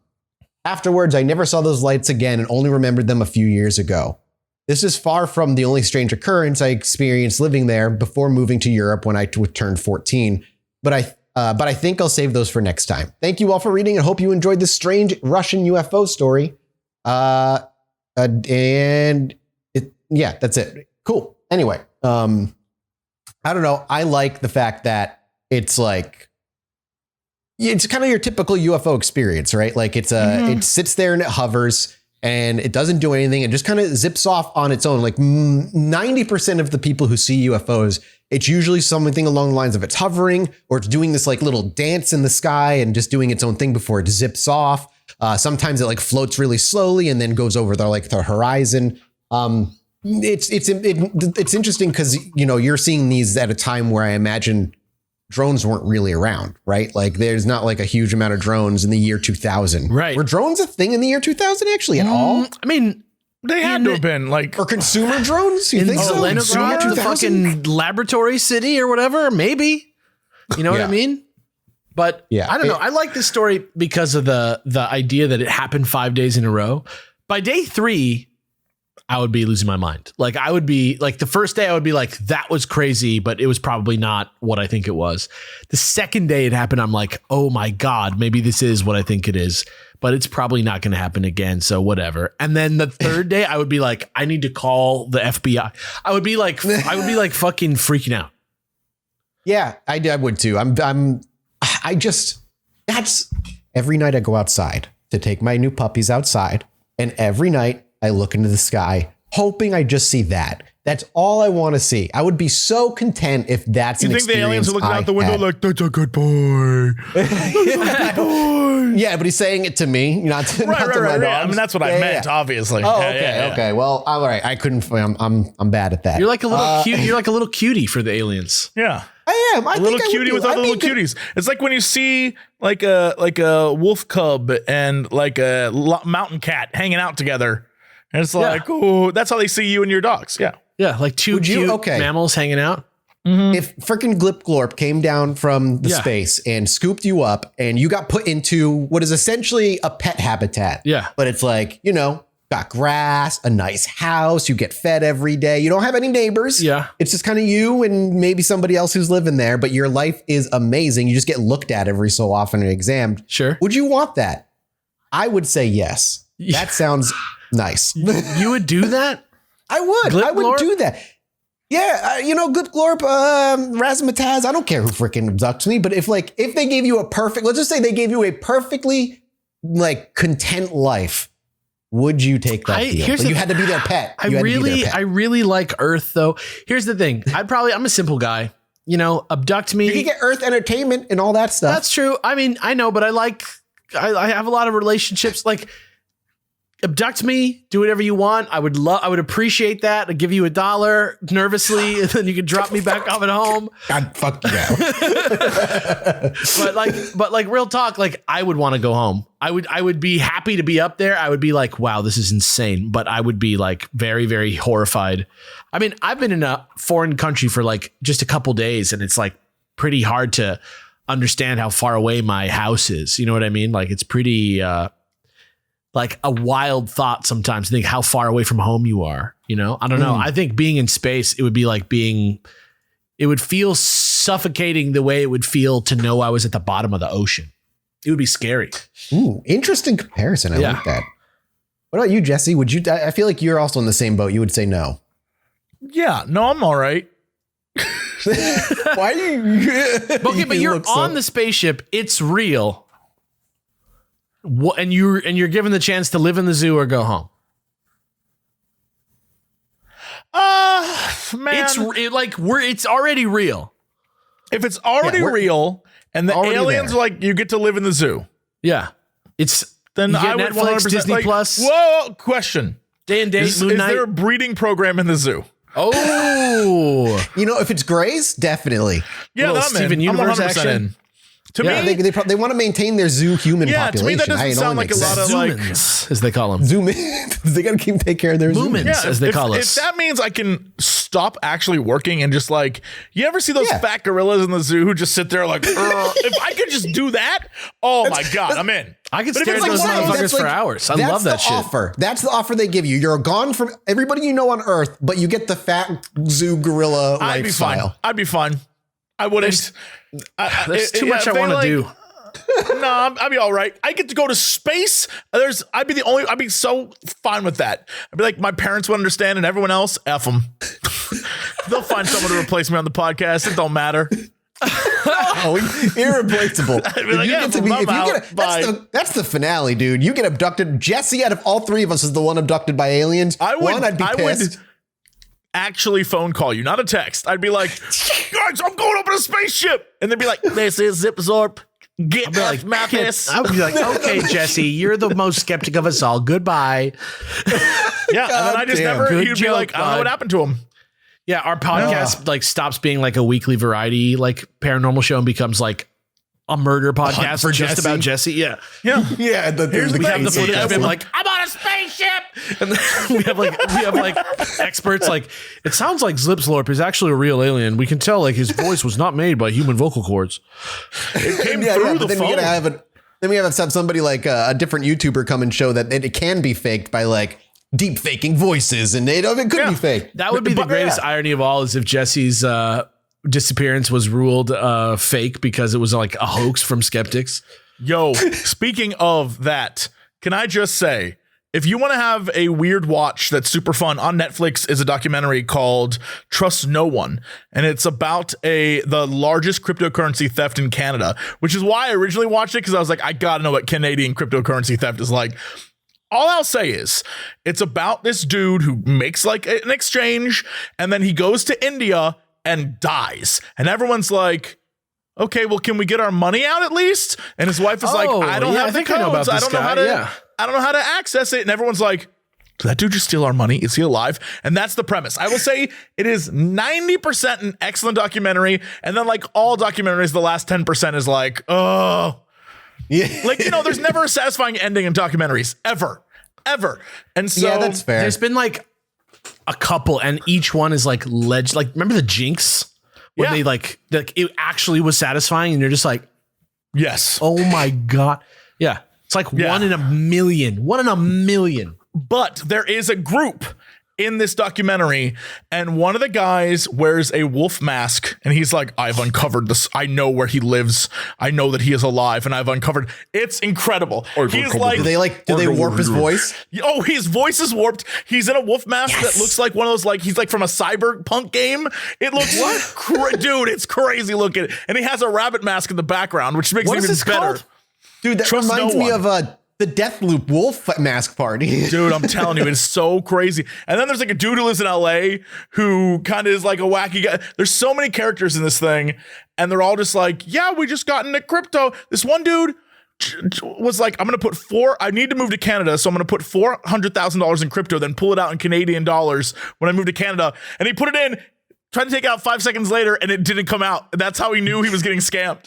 Afterwards, I never saw those lights again and only remembered them a few years ago. This is far from the only strange occurrence I experienced living there before moving to Europe when I turned 14. But I think I'll save those for next time. Thank you all for reading and hope you enjoyed this strange Russian UFO story. Yeah, that's it. Cool. Anyway, I don't know. I like the fact that it's like, it's kind of your typical UFO experience, right? Like it sits there and it hovers and it doesn't do anything. It just kind of zips off on its own. Like 90% of the people who see UFOs, it's usually something along the lines of it's hovering or it's doing this like little dance in the sky and just doing its own thing before it zips off. Sometimes it like floats really slowly and then goes over the horizon. It's interesting because, you know, you're seeing these at a time where I imagine drones weren't really around, right? Like there's not like a huge amount of drones in the year 2000. Right. Were drones a thing in the year 2000 actually at all? I mean, They had to have been like, Or consumer drones? You in think so? Consumer Leningrad, the 2000? fucking laboratory city or whatever, maybe. You know what I Yeah. mean? But Yeah. I don't know. I like this story because of the idea that it happened 5 days in a row. By day 3, I would be losing my mind. Like I would be like the first day I would be like, that was crazy, but it was probably not what I think it was. The second day it happened, I'm like, oh my God, maybe this is what I think it is, but it's probably not going to happen again. So whatever. And then the third day I would be like, I need to call the FBI. I would be like fucking freaking out. Yeah, I would too. That's every night I go outside to take my new puppies outside. And every night I look into the sky, hoping I just see that. That's all I want to see. I would be so content if that's you an think the aliens are experience looking out the window had. like, that's a good boy. Yeah, but he's saying it to me, not to my dogs. I mean, that's what I meant, obviously. Oh, Yeah, okay, yeah, yeah. okay. Well, all right. I couldn't. I'm bad at that. You're like a little cute. You're like a little cutie for the aliens. Yeah. I am. A little cutie with other little cuties. It's like when you see like a wolf cub and like a mountain cat hanging out together. And it's like, oh, that's how they see you and your dogs. Yeah. Yeah, like two cute mammals hanging out. If frickin' Glip Glorp came down from the space and scooped you up and you got put into what is essentially a pet habitat. Yeah. But it's like, you know, got grass, a nice house, you get fed every day. You don't have any neighbors. Yeah. It's just kind of you and maybe somebody else who's living there, but your life is amazing. You just get looked at every so often and examined. Sure. Would you want that? I would say yes. That sounds nice. You would do that? I would. Glip I would Glorp? do that. Yeah, good glorp, razzmatazz. I don't care who freaking abducts me, but if they gave you let's just say they gave you a perfectly like content life, would you take that deal? But you had to be their pet. I really like Earth though. Here's the thing. I'm a simple guy. Abduct me. You can get Earth entertainment and all that stuff. That's true. I mean, I know, but I have a lot of relationships. Like, abduct me, do whatever you want. I would appreciate that. I'd give you $1 nervously, and then you can drop me back off at home. God, fuck yeah. but real talk, like I would want to go home. I would be happy to be up there. I would be like, wow, this is insane. But I would be like very, very horrified. I mean, I've been in a foreign country for like just a couple days, and it's like pretty hard to understand how far away my house is. You know what I mean? Like it's pretty like a wild thought sometimes to think how far away from home you are. I don't know. I think being in space, it would be like it would feel suffocating the way it would feel to know I was at the bottom of the ocean. It would be scary. Ooh, interesting comparison. I like that. What about you, Jesse? Would you, I feel like you're also in the same boat. You would say no. Yeah, no, I'm all right. Why do you? Okay, but you're on the spaceship. It's real. And you're given the chance to live in the zoo or go home. Man, it's already real. If it's already real and the aliens are like, you get to live in the zoo. Yeah, then I would Netflix, Disney Plus. Whoa, question. Day and date, Moon Knight. Is there a breeding program in the zoo? Oh, if it's Grays, definitely. Yeah, that's Steven Universe action. In. To me, they want to maintain their zoo human population. To me, that doesn't sound like a lot of Zoomans, as they call them. Zoomans. They got to take care of their Zoomans, as they call us. If that means I can stop actually working and just like, you ever see those fat gorillas in the zoo who just sit there like, if I could just do that, oh my God, I'm in. I could stare at those motherfuckers for hours. I love that shit. That's the offer they give you. You're gone from everybody you know on Earth, but you get the fat zoo gorilla lifestyle. I'd be fine. I wouldn't. There's too much I want to do. No, I'd be all right. I get to go to space. I'd be so fine with that. I'd be like, my parents would understand and everyone else, F them. They'll find someone to replace me on the podcast. It don't matter. Irreplaceable. I'd be like, that's the finale, dude. You get abducted. Jesse, out of all three of us, is the one abducted by aliens. I'd be pissed. Actually phone call you, not a text. I'd be like, guys, I'm going up in a spaceship. And they'd be like, this is Zipzorp. Get off my face. I would be like, okay, Jesse, you're the most skeptic of us all. Goodbye. Yeah. And then I just he'd be like, I don't know what happened to him. Yeah. Our podcast like stops being like a weekly variety, like paranormal show and becomes like a murder podcast for just about Jesse. Yeah. Yeah. We have the footage of him like, I'm on a spaceship. And then we have like experts like, it sounds like Zlipslorp is actually a real alien. We can tell like his voice was not made by human vocal cords. It came through the phone. Then we have somebody like a different YouTuber come and show that it can be faked by like deep faking voices, and it could be fake. That would be the greatest irony of all is if Jesse's disappearance was ruled fake because it was like a hoax from skeptics. Yo, speaking of that, can I just say, if you want to have a weird watch that's super fun, on Netflix is a documentary called Trust No One, and it's about the largest cryptocurrency theft in Canada, which is why I originally watched it, because I was like, I gotta know what Canadian cryptocurrency theft is like. All I'll say is it's about this dude who makes like an exchange, and then he goes to India and dies. And everyone's like, okay, well, can we get our money out at least? And his wife is like, I don't have the codes. I don't know how to access it. And everyone's like, did that dude just steal our money? Is he alive? And that's the premise. I will say it is 90% an excellent documentary. And then like all documentaries, the last 10% is like, oh, yeah. Like, there's never a satisfying ending in documentaries ever. And so that's fair. There's been like a couple, and each one is like remember the Jinx when they like it actually was satisfying, and you're just like, yes, oh my God, yeah, it's like 1 in a million. But there is a group in this documentary, and one of the guys wears a wolf mask, and he's like, I've uncovered this. I know where he lives. I know that he is alive, and I've uncovered. It's incredible. He's like, do they warp his voice? Oh, his voice is warped. He's in a wolf mask that looks like one of those, like he's like from a cyberpunk game. It looks dude, it's crazy looking. And he has a rabbit mask in the background, which makes it even better. Called? Dude, that reminds me of the Deathloop wolf mask party. Dude, I'm telling you, it's so crazy. And then there's like a dude who lives in LA who kind of is like a wacky guy. There's so many characters in this thing, and they're all just like, yeah, we just got into crypto. This one dude was like, I need to move to Canada, so I'm going to put $400,000 in crypto, then pull it out in Canadian dollars when I move to Canada. And he put it in, tried to take out 5 seconds later, and it didn't come out. That's how he knew he was getting scammed.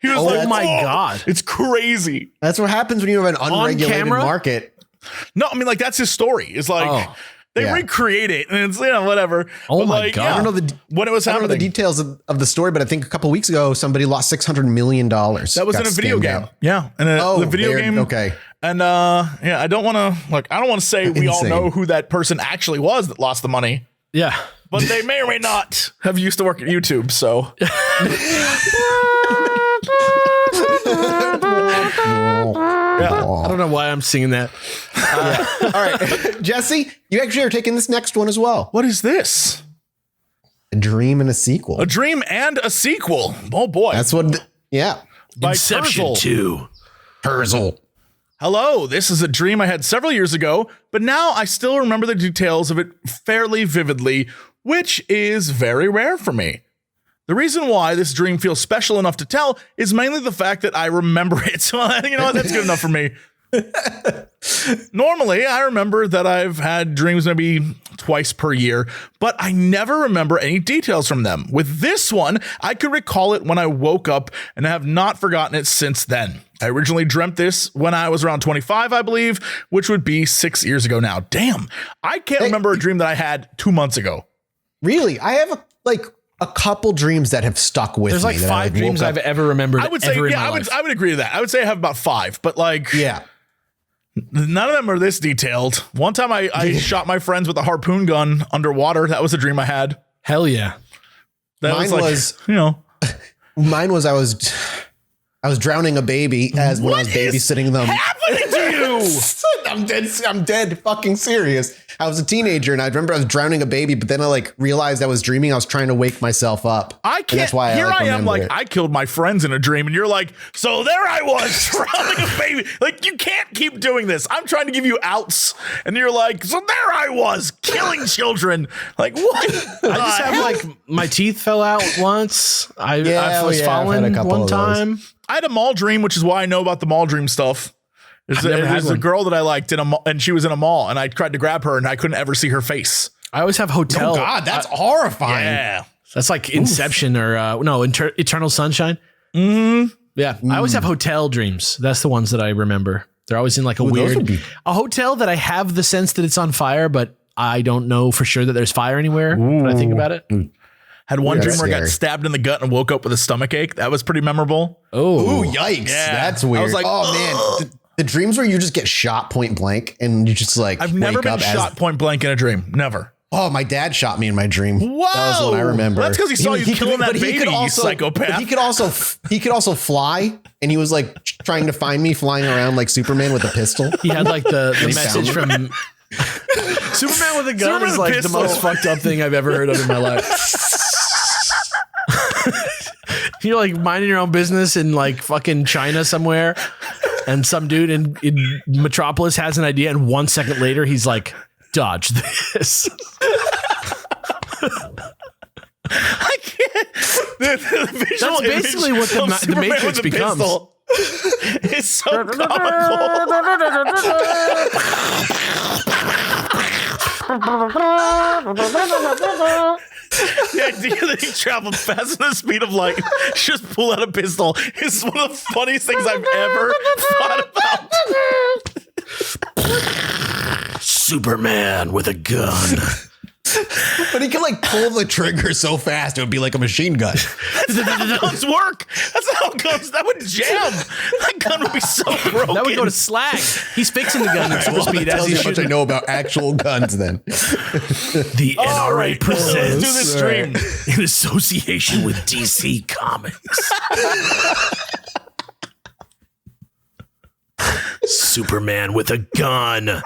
He was like, my God. It's crazy. That's what happens when you have an unregulated market. No, I mean, like, that's his story. It's like, they recreate it, and it's, whatever. Oh, but my like, God. yeah, I don't know when it was happening. I don't know the details of the story, but I think a couple weeks ago, somebody lost $600 million. That was in a video game. Out. Yeah. And the video game. Okay. And I don't want to say we all know who that person actually was that lost the money. Yeah. But they may or may not have used to work at YouTube, so. I don't know why I'm singing that. All right. Jesse, you actually are taking this next one as well. What is this? A dream and a sequel. A dream and a sequel. Oh, boy. That's what, yeah. By Inception Kurzel. 2. Kurzel. Hello, this is a dream I had several years ago, but now I still remember the details of it fairly vividly, which is very rare for me. The reason why this dream feels special enough to tell is mainly the fact that I remember it. So, you know what? That's good enough for me. Normally, I remember that I've had dreams maybe twice per year, but I never remember any details from them. With this one, I could recall it when I woke up, and I have not forgotten it since then. I originally dreamt this when I was around 25, I believe, which would be 6 years ago now. Damn, I can't remember a dream that I had 2 months ago. Really? I have a couple dreams that have stuck with me. There's like 5 dreams I've ever remembered. I would say, I would agree to that. I would say I have about 5, but like, yeah. None of them are this detailed. One time I shot my friends with a harpoon gun underwater. That was a dream I had. Hell yeah. Mine was I was drowning a baby when I was babysitting them. Happening to you? I'm dead fucking serious. I was a teenager, and I remember I was drowning a baby, but then I realized I was dreaming. I was trying to wake myself up. I can't. That's why I am it. I killed my friends in a dream, and you're like, so there I was drowning a baby. Like, you can't keep doing this. I'm trying to give you outs, and you're like, so there I was killing children. Like, what? I just have my teeth fell out once. I was falling one time. I had a mall dream, which is why I know about the mall dream stuff. There's a girl that I liked in a mall, and she was in a mall, and I tried to grab her, and I couldn't ever see her face. I always have hotel. Oh God, that's horrifying. Yeah, that's like Inception or Eternal Sunshine. Mm-hmm. Yeah, I always have hotel dreams. That's the ones that I remember. They're always in like a hotel that I have the sense that it's on fire, but I don't know for sure that there's fire anywhere. When I think about it. Had one dream where I got stabbed in the gut and woke up with a stomach ache. That was pretty memorable. Oh, yikes. Yeah. That's weird. I was like, oh man. The dreams where you just get shot point blank and you just I've never been shot point blank in a dream. Never. Oh, my dad shot me in my dream. Whoa. That was what I remember. Well, that's because he saw you killing that baby, you psychopath. He could also fly, and he was like trying to find me flying around like Superman with a pistol. He had like the message from Superman with a gun is like the most fucked up thing I've ever heard of in my life. You're like minding your own business in like fucking China somewhere, and some dude in Metropolis has an idea, and 1 second later he's like, dodge this. I can't. The That's basically what the Matrix becomes. It's so comical. The idea that he traveled fast at the speed of light, just pull out a pistol, is one of the funniest things I've ever thought about. Superman with a gun. But he can like pull the trigger so fast it would be like a machine gun. That's how guns work. That's how guns. That would jam. That gun would be so broken. That would go to slag. He's fixing the gun at super Well, speed that as tells he you how much I shoots. know about actual guns then. The NRA All right, presents let's do this stream. in association with DC Comics. Superman with a gun.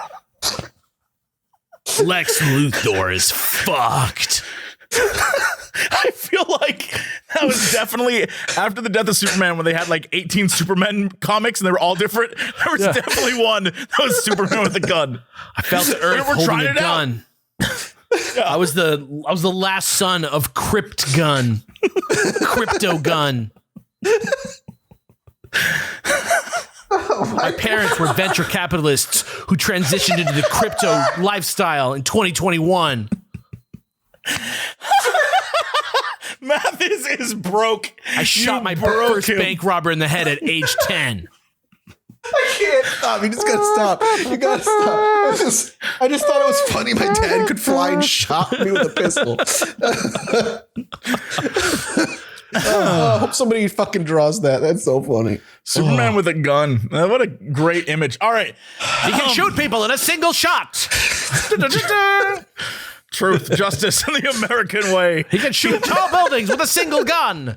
Lex Luthor is fucked. I feel like that was definitely after the death of Superman when they had like 18 Superman comics and they were all different. There was definitely one that was Superman with a gun. I felt the earth We're holding trying a it out. gun. I was the last son of Crypt Gun. Crypto Gun. My parents were venture capitalists who transitioned into the crypto lifestyle in 2021. Mathis is broke. I shot my first bank robber in the head at age 10. I can't stop. You just gotta stop. You gotta stop. I just thought it was funny. My dad could fly and shot me with a pistol. I hope somebody fucking draws that. That's so funny. Superman with a gun. What a great image. All right. He can shoot people in a single shot. Truth, justice, and the American way. He can shoot tall buildings with a single gun.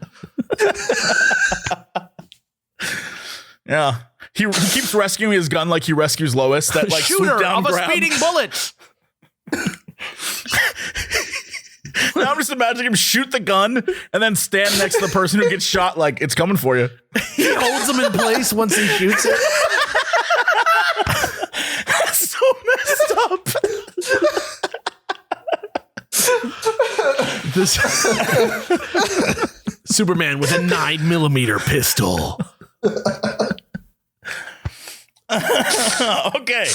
Yeah. He keeps rescuing his gun like he rescues Lois. That like swoop Shooter down of a grab. speeding bullet. Now I'm just imagining him shoot the gun and then stand next to the person who gets shot like it's coming for you. He holds them in place once he shoots it. That's so messed up. This Superman with a 9mm pistol. Okay.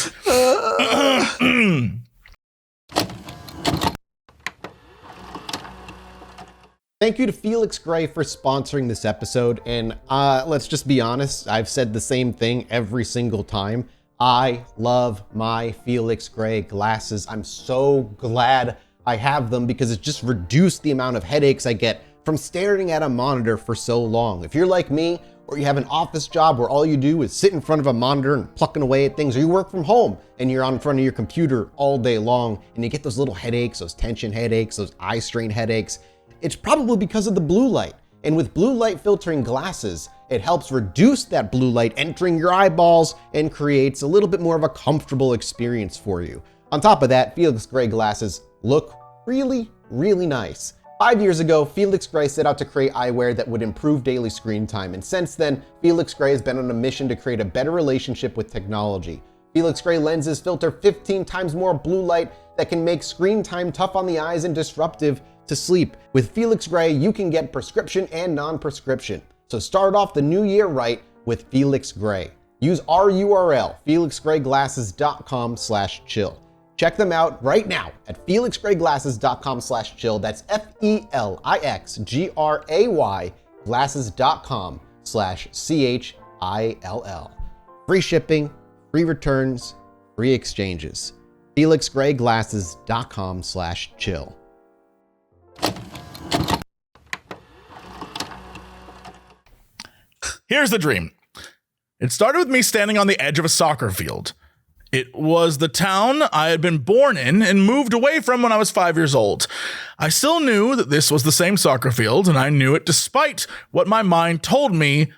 Thank you to Felix Gray for sponsoring this episode. And let's just be honest, I've said the same thing every single time. I love my Felix Gray glasses. I'm so glad I have them because it just reduced the amount of headaches I get from staring at a monitor for so long. If you're like me, or you have an office job where all you do is sit in front of a monitor and plucking away at things, or you work from home and you're on front of your computer all day long and you get those little headaches, those tension headaches, those eye strain headaches, it's probably because of the blue light. And with blue light filtering glasses, it helps reduce that blue light entering your eyeballs and creates a little bit more of a comfortable experience for you. On top of that, Felix Gray glasses look really, really nice. 5 years ago, Felix Gray set out to create eyewear that would improve daily screen time, and since then, Felix Gray has been on a mission to create a better relationship with technology. Felix Gray lenses filter 15 times more blue light that can make screen time tough on the eyes and disruptive to sleep. With Felix Gray, you can get prescription and non-prescription. So start off the new year right with Felix Gray. Use our URL, felixgrayglasses.com/chill. Check them out right now at felixgrayglasses.com/chill. That's FELIXGRAY glasses.com/CHILL. Free shipping, free returns, free exchanges. felixgrayglasses.com/chill. Here's the dream. It started with me standing on the edge of a soccer field. It was the town I had been born in and moved away from when I was 5 years old. I still knew that this was the same soccer field, and I knew it despite what my mind told me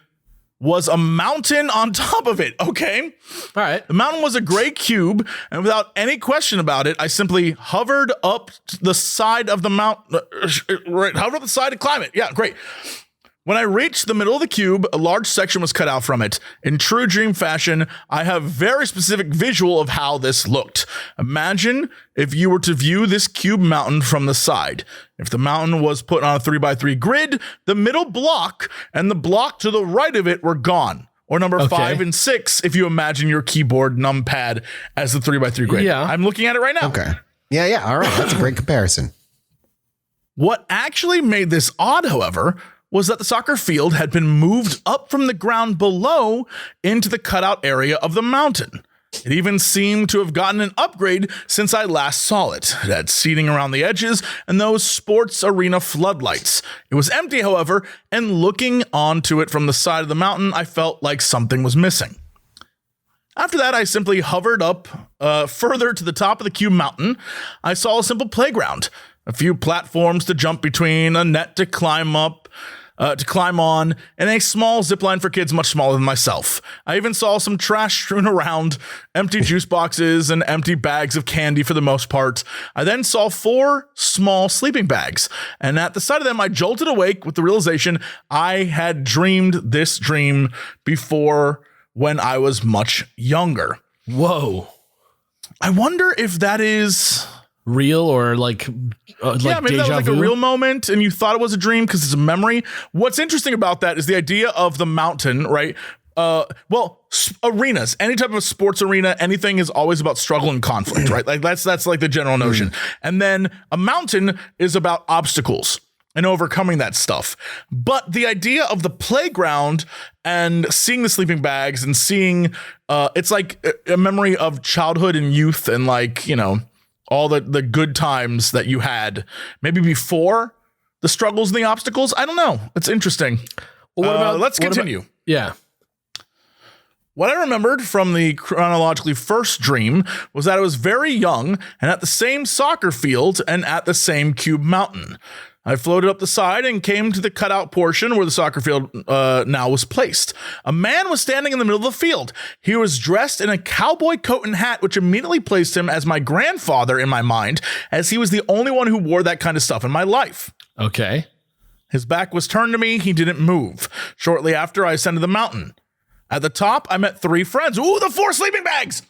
was a mountain on top of it, okay? All right. The mountain was a gray cube, and without any question about it, I simply hovered up the side of the mountain, hovered up the side to climb it. Yeah, great. When I reached the middle of the cube, a large section was cut out from it. In true dream fashion, I have very specific visual of how this looked. Imagine if you were to view this cube mountain from the side. If the mountain was put on a 3x3 grid, the middle block and the block to the right of it were gone. Or number 5 and 6, if you imagine your keyboard numpad as the 3x3 grid. Yeah. I'm looking at it right now. Okay. Yeah. All right. That's a great comparison. What actually made this odd, however, was that the soccer field had been moved up from the ground below into the cutout area of the mountain. It even seemed to have gotten an upgrade since I last saw it. It had seating around the edges and those sports arena floodlights. It was empty, however, and looking onto it from the side of the mountain, I felt like something was missing. After that, I simply hovered up further to the top of the cube mountain. I saw a simple playground, a few platforms to jump between, a net to climb on, and a small zip line for kids much smaller than myself. I even saw some trash strewn around, empty juice boxes and empty bags of candy for the most part. I then saw 4 small sleeping bags, and at the sight of them, I jolted awake with the realization I had dreamed this dream before when I was much younger. Whoa. I wonder if that is real or like maybe that was like a real moment and you thought it was a dream because it's a memory. What's interesting about that is the idea of the mountain, right? Arenas, any type of sports arena, anything is always about struggle and conflict, right? Like that's like the general notion. And then a mountain is about obstacles and overcoming that stuff. But the idea of the playground and seeing the sleeping bags and seeing, it's like a memory of childhood and youth and like, you know, all the good times that you had maybe before the struggles and the obstacles. I don't know. It's interesting. Well, what about, let's continue. Yeah. What I remembered from the chronologically first dream was that I was very young and at the same soccer field and at the same cube mountain. I floated up the side and came to the cutout portion where the soccer field now was placed. A man was standing in the middle of the field. He was dressed in a cowboy coat and hat, which immediately placed him as my grandfather in my mind, as he was the only one who wore that kind of stuff in my life. Okay. His back was turned to me. He didn't move. Shortly after, I ascended the mountain. At the top, I met 3 friends. Ooh, the 4 sleeping bags!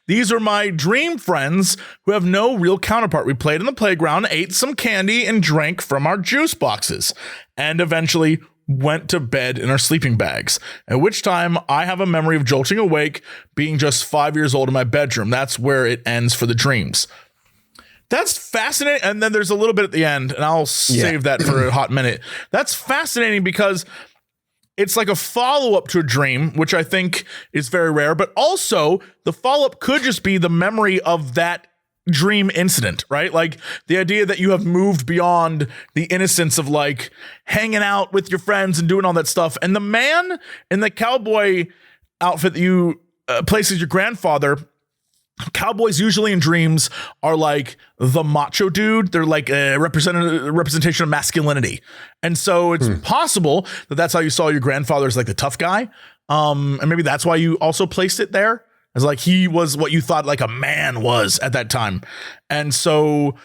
These are my dream friends who have no real counterpart. We played in the playground, ate some candy, and drank from our juice boxes, and eventually went to bed in our sleeping bags, at which time I have a memory of jolting awake, being just 5 years old in my bedroom. That's where it ends for the dreams. That's fascinating. And then there's a little bit at the end, and I'll save that for a hot minute. That's fascinating because it's like a follow-up to a dream, which I think is very rare, but also the follow-up could just be the memory of that dream incident, right? Like the idea that you have moved beyond the innocence of like hanging out with your friends and doing all that stuff. And the man in the cowboy outfit that you place as your grandfather, cowboys usually in dreams are like the macho dude. They're like a representation of masculinity. And so it's possible that that's how you saw your grandfather as like the tough guy. And maybe that's why you also placed it there as like he was what you thought like a man was at that time. And so,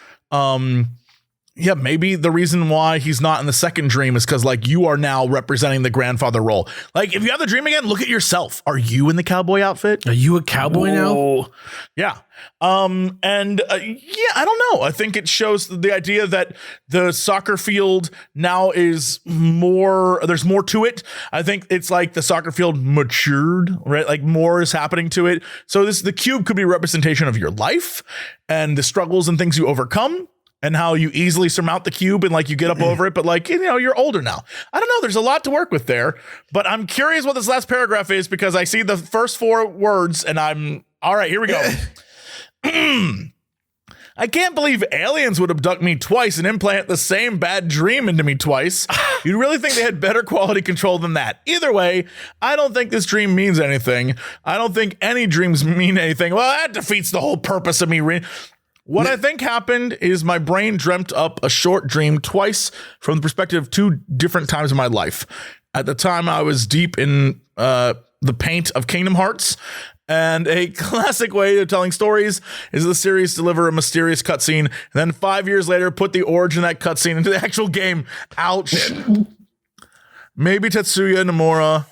yeah, maybe the reason why he's not in the second dream is because like you are now representing the grandfather role. Like if you have the dream again, look at yourself. Are you in the cowboy outfit? Are you a cowboy now? Yeah. Yeah, I don't know. I think it shows the idea that the soccer field now is more, there's more to it. I think it's like the soccer field matured, right? Like more is happening to it. So the cube could be a representation of your life and the struggles and things you overcome, and how you easily surmount the cube and like you get up over it, but like, you know, you're older now. I don't know. There's a lot to work with there, but I'm curious what this last paragraph is because I see the first 4 words and I'm all right. Here we go. I can't believe aliens would abduct me twice and implant the same bad dream into me twice. You'd really think they had better quality control than that. Either way, I don't think this dream means anything. I don't think any dreams mean anything. Well, that defeats the whole purpose of me What I think happened is my brain dreamt up a short dream twice from the perspective of 2 different times in my life. At the time, I was deep in the paint of Kingdom Hearts, and a classic way of telling stories is the series deliver a mysterious cutscene, and then 5 years later, put the origin of that cutscene into the actual game. Ouch. Maybe Tetsuya Nomura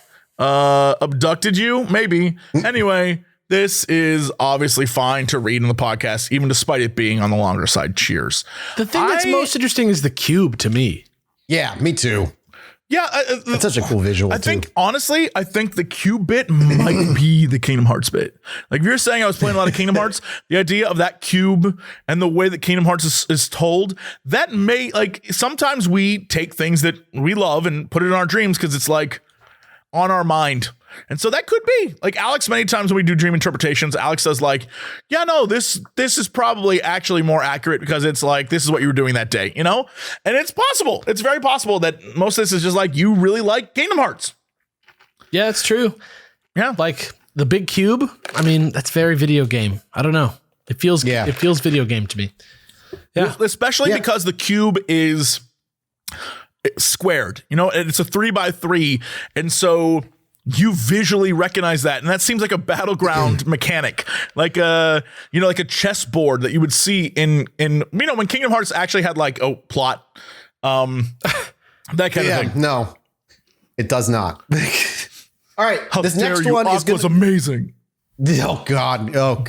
abducted you? Maybe. Anyway, this is obviously fine to read in the podcast, even despite it being on the longer side. Cheers. The thing that's most interesting is the cube to me. Yeah, me too. Yeah. That's such a cool visual, I think, honestly, I think the cube bit might be the Kingdom Hearts bit. Like if you're saying I was playing a lot of Kingdom Hearts, the idea of that cube and the way that Kingdom Hearts is told, that may, like, sometimes we take things that we love and put it in our dreams because it's like, on our mind. And so that could be like Alex. Many times when we do dream interpretations, Alex says like, yeah, no, this is probably actually more accurate because it's like, this is what you were doing that day, you know? And it's possible. It's very possible that most of this is just like, you really like Kingdom Hearts. Yeah, it's true. Yeah. Like the big cube. I mean, that's very video game. I don't know. It feels video game to me. Yeah. Especially because the cube is squared, you know, and it's a 3x3. And so you visually recognize that. And that seems like a battleground mechanic, like a chessboard that you would see in, when Kingdom Hearts actually had like a plot, that kind of thing. No, it does not. All right. This next one was amazing. Oh God. All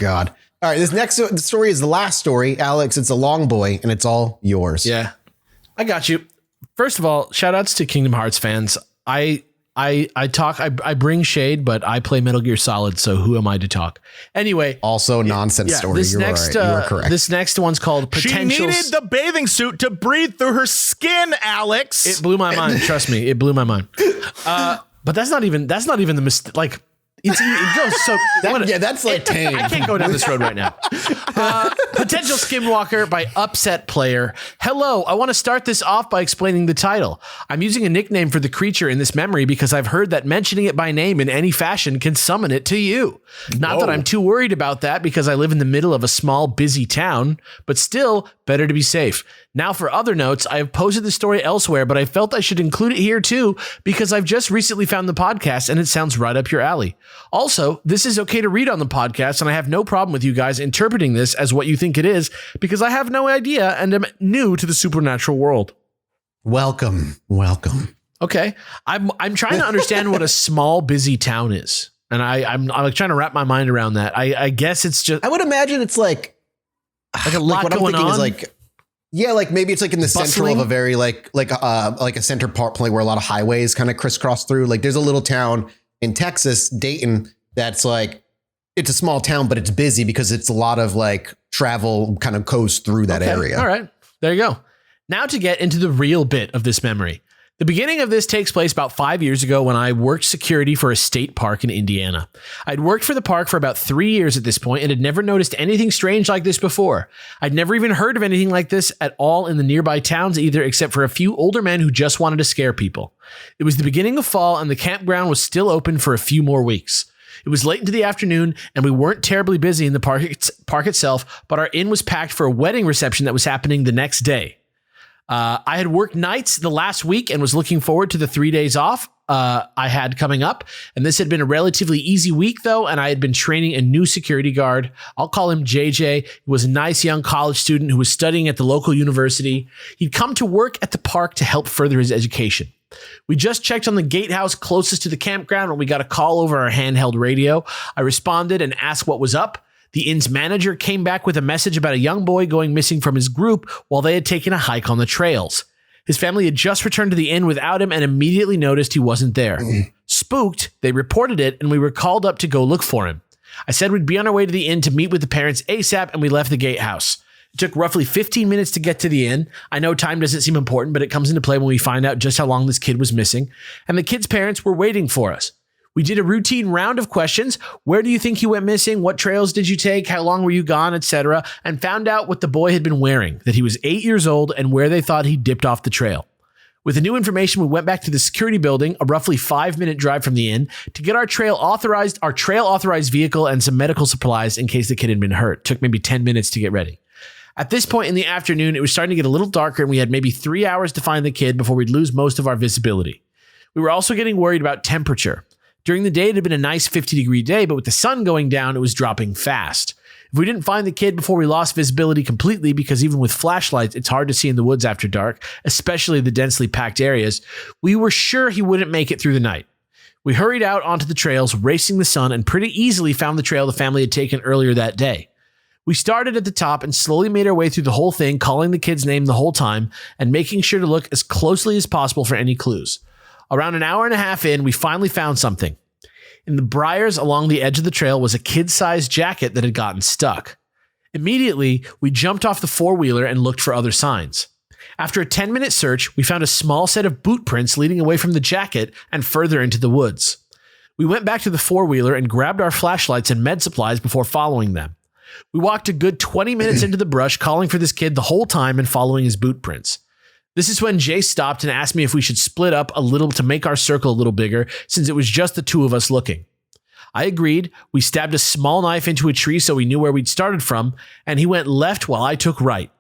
right. This next story is the last story. Alex, it's a long boy and it's all yours. Yeah, I got you. First of all, shout outs to Kingdom Hearts fans. I bring shade, but I play Metal Gear Solid, so who am I to talk? Anyway. Also nonsense story. You're right. You are correct. This next one's called Potential. She needed the bathing suit to breathe through her skin, Alex. It blew my mind. Trust me. It blew my mind. But that's not even the mistake. Like, it goes so. That's like tame. I can't go down this road right now. Potential Skinwalker by Upset Player. Hello, I want to start this off by explaining the title. I'm using a nickname for the creature in this memory because I've heard that mentioning it by name in any fashion can summon it to you. Not that I'm too worried about that because I live in the middle of a small, busy town, but still, better to be safe. Now for other notes, I have posted the story elsewhere, but I felt I should include it here too because I've just recently found the podcast and it sounds right up your alley. Also, this is okay to read on the podcast, and I have no problem with you guys interpreting this as what you think it is because I have no idea and am new to the supernatural world. Welcome. Okay, I'm trying to understand what a small, busy town is, and I'm like trying to wrap my mind around that. I guess it's just. I would imagine it's like a lot what going I'm thinking on. is like. Yeah, like maybe it's like in the central of a very like a center part where a lot of highways kind of crisscross through. Like there's a little town in Texas, Dayton, that's like it's a small town, but it's busy because it's a lot of like travel kind of goes through that area. All right, there you go. Now to get into the real bit of this memory. The beginning of this takes place about 5 years ago when I worked security for a state park in Indiana. I'd worked for the park for about 3 years at this point and had never noticed anything strange like this before. I'd never even heard of anything like this at all in the nearby towns either, except for a few older men who just wanted to scare people. It was the beginning of fall and the campground was still open for a few more weeks. It was late into the afternoon and we weren't terribly busy in the park itself, but our inn was packed for a wedding reception that was happening the next day. I had worked nights the last week and was looking forward to the 3 days off I had coming up. And this had been a relatively easy week, though, and I had been training a new security guard. I'll call him JJ. He was a nice young college student who was studying at the local university. He'd come to work at the park to help further his education. We just checked on the gatehouse closest to the campground when we got a call over our handheld radio. I responded and asked what was up. The inn's manager came back with a message about a young boy going missing from his group while they had taken a hike on the trails. His family had just returned to the inn without him and immediately noticed he wasn't there. Spooked, they reported it and we were called up to go look for him. I said we'd be on our way to the inn to meet with the parents ASAP and we left the gatehouse. It took roughly 15 minutes to get to the inn. I know time doesn't seem important, but it comes into play when we find out just how long this kid was missing. And the kid's parents were waiting for us. We did a routine round of questions. Where do you think he went missing? What trails did you take? How long were you gone, etc. And found out what the boy had been wearing, that he was 8 years old and where they thought he dipped off the trail. With the new information, we went back to the security building, a roughly 5-minute drive from the inn, to get our trail authorized vehicle and some medical supplies in case the kid had been hurt. It took maybe 10 minutes to get ready. At this point in the afternoon, it was starting to get a little darker and we had maybe 3 hours to find the kid before we'd lose most of our visibility. We were also getting worried about temperature. During the day, it had been a nice 50-degree day, but with the sun going down, it was dropping fast. If we didn't find the kid before we lost visibility completely, because even with flashlights, it's hard to see in the woods after dark, especially the densely packed areas, we were sure he wouldn't make it through the night. We hurried out onto the trails, racing the sun, and pretty easily found the trail the family had taken earlier that day. We started at the top and slowly made our way through the whole thing, calling the kid's name the whole time and making sure to look as closely as possible for any clues. Around an hour and a half in, we finally found something. In the briars along the edge of the trail was a kid-sized jacket that had gotten stuck. Immediately, we jumped off the four-wheeler and looked for other signs. After a 10-minute search, we found a small set of boot prints leading away from the jacket and further into the woods. We went back to the four-wheeler and grabbed our flashlights and med supplies before following them. We walked a good 20 minutes into the brush, calling for this kid the whole time and following his boot prints. This is when Jay stopped and asked me if we should split up a little to make our circle a little bigger, since it was just the two of us looking. I agreed. We stabbed a small knife into a tree so we knew where we'd started from, and he went left while I took right.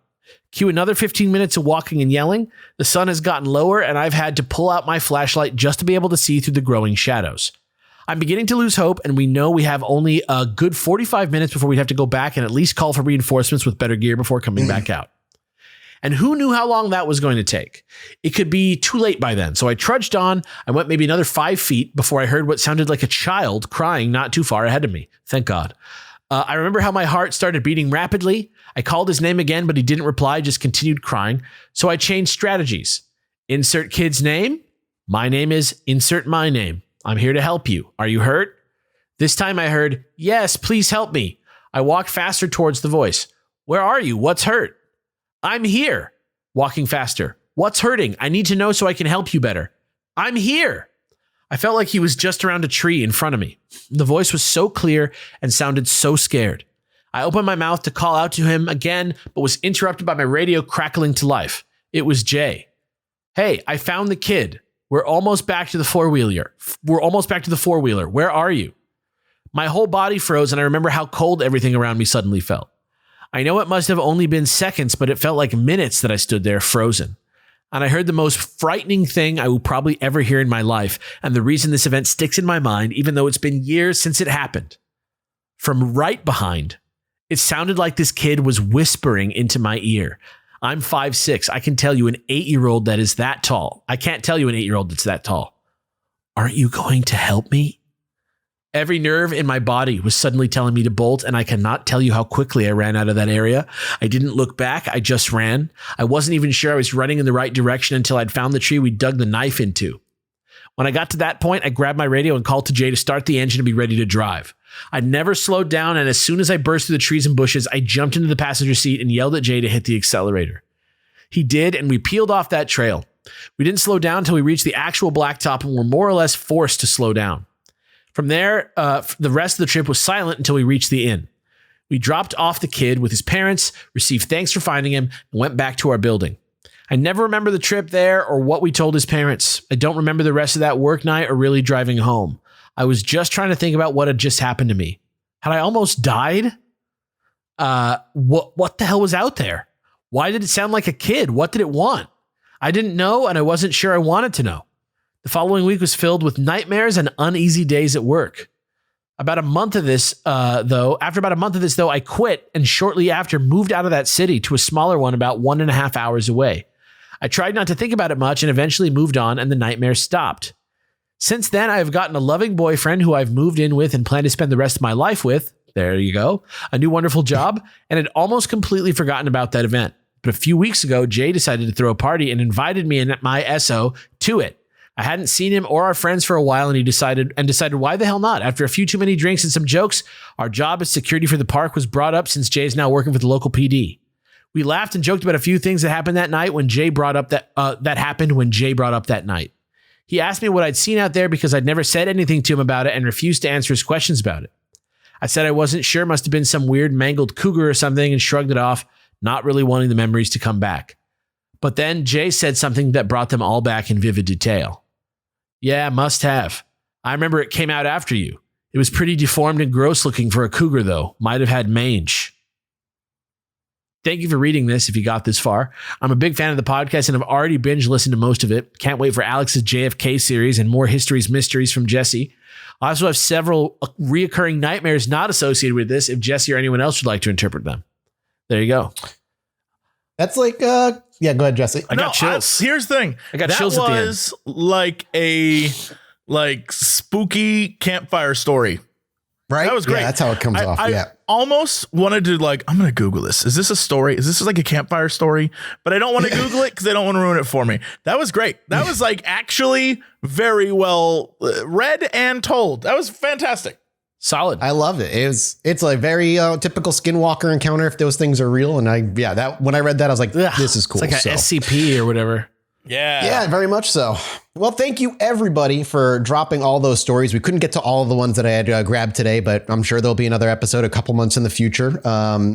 Cue another 15 minutes of walking and yelling. The sun has gotten lower, and I've had to pull out my flashlight just to be able to see through the growing shadows. I'm beginning to lose hope, and we know we have only a good 45 minutes before we'd have to go back and at least call for reinforcements with better gear before coming back out. And who knew how long that was going to take? It could be too late by then. So I trudged on. I went maybe another 5 feet before I heard what sounded like a child crying not too far ahead of me. Thank God. I remember how my heart started beating rapidly. I called his name again, but he didn't reply, just continued crying. So I changed strategies. Insert kid's name. My name is insert my name. I'm here to help you. Are you hurt? This time I heard, yes, please help me. I walked faster towards the voice. Where are you? What's hurt? I'm here. Walking faster. What's hurting? I need to know so I can help you better. I'm here. I felt like he was just around a tree in front of me. The voice was so clear and sounded so scared. I opened my mouth to call out to him again, but was interrupted by my radio crackling to life. It was Jay. Hey, I found the kid. We're almost back to the four-wheeler. Where are you? My whole body froze, and I remember how cold everything around me suddenly felt. I know it must have only been seconds, but it felt like minutes that I stood there frozen. And I heard the most frightening thing I will probably ever hear in my life, and the reason this event sticks in my mind, even though it's been years since it happened. From right behind, it sounded like this kid was whispering into my ear. I'm 5'6". I can tell you an 8-year-old that is that tall. I can't tell you an 8-year-old that's that tall. Aren't you going to help me? Every nerve in my body was suddenly telling me to bolt, and I cannot tell you how quickly I ran out of that area. I didn't look back. I just ran. I wasn't even sure I was running in the right direction until I'd found the tree we dug the knife into. When I got to that point, I grabbed my radio and called to Jay to start the engine and be ready to drive. I'd never slowed down, and as soon as I burst through the trees and bushes, I jumped into the passenger seat and yelled at Jay to hit the accelerator. He did, and we peeled off that trail. We didn't slow down until we reached the actual blacktop and were more or less forced to slow down. From there, the rest of the trip was silent until we reached the inn. We dropped off the kid with his parents, received thanks for finding him, and went back to our building. I never remember the trip there or what we told his parents. I don't remember the rest of that work night or really driving home. I was just trying to think about what had just happened to me. Had I almost died? What the hell was out there? Why did it sound like a kid? What did it want? I didn't know, and I wasn't sure I wanted to know. The following week was filled with nightmares and uneasy days at work. After about a month of this, though, I quit and shortly after moved out of that city to a smaller one about 1.5 hours away. I tried not to think about it much and eventually moved on, and the nightmares stopped. Since then, I have gotten a loving boyfriend who I've moved in with and plan to spend the rest of my life with. There you go. A new wonderful job, and had almost completely forgotten about that event. But a few weeks ago, Jay decided to throw a party and invited me and my SO to it. I hadn't seen him or our friends for a while, and he decided why the hell not? After a few too many drinks and some jokes, our job as security for the park was brought up since Jay is now working for the local PD. We laughed and joked about a few things that happened that night when Jay brought up that night. He asked me what I'd seen out there because I'd never said anything to him about it and refused to answer his questions about it. I said I wasn't sure, must have been some weird mangled cougar or something, and shrugged it off, not really wanting the memories to come back. But then Jay said something that brought them all back in vivid detail. Yeah, must have. I remember it came out after you. It was pretty deformed and gross looking for a cougar, though. Might have had mange. Thank you for reading this if you got this far. I'm a big fan of the podcast and have already binge listened to most of it. Can't wait for Alex's JFK series and more mysteries from Jesse. I also have several reoccurring nightmares not associated with this if Jesse or anyone else would like to interpret them. There you go. That's like, yeah, go ahead, Jesse. I got chills. Here's the thing. I got chills at the end. That was like a spooky campfire story. Right? That was great. Yeah, that's how it comes off. I almost wanted to I'm going to Google this. Is this a story? Is this like a campfire story? But I don't want to Google it because I don't want to ruin it for me. That was great. That was actually very well read and told. That was fantastic. Solid. I love it. It's a very typical Skinwalker encounter if those things are real. And when I read that, I was like, this is cool. It's like an SCP or whatever. Yeah, very much so. Well, thank you everybody for dropping all those stories. We couldn't get to all of the ones that I had grabbed today, but I'm sure there'll be another episode a couple months in the future.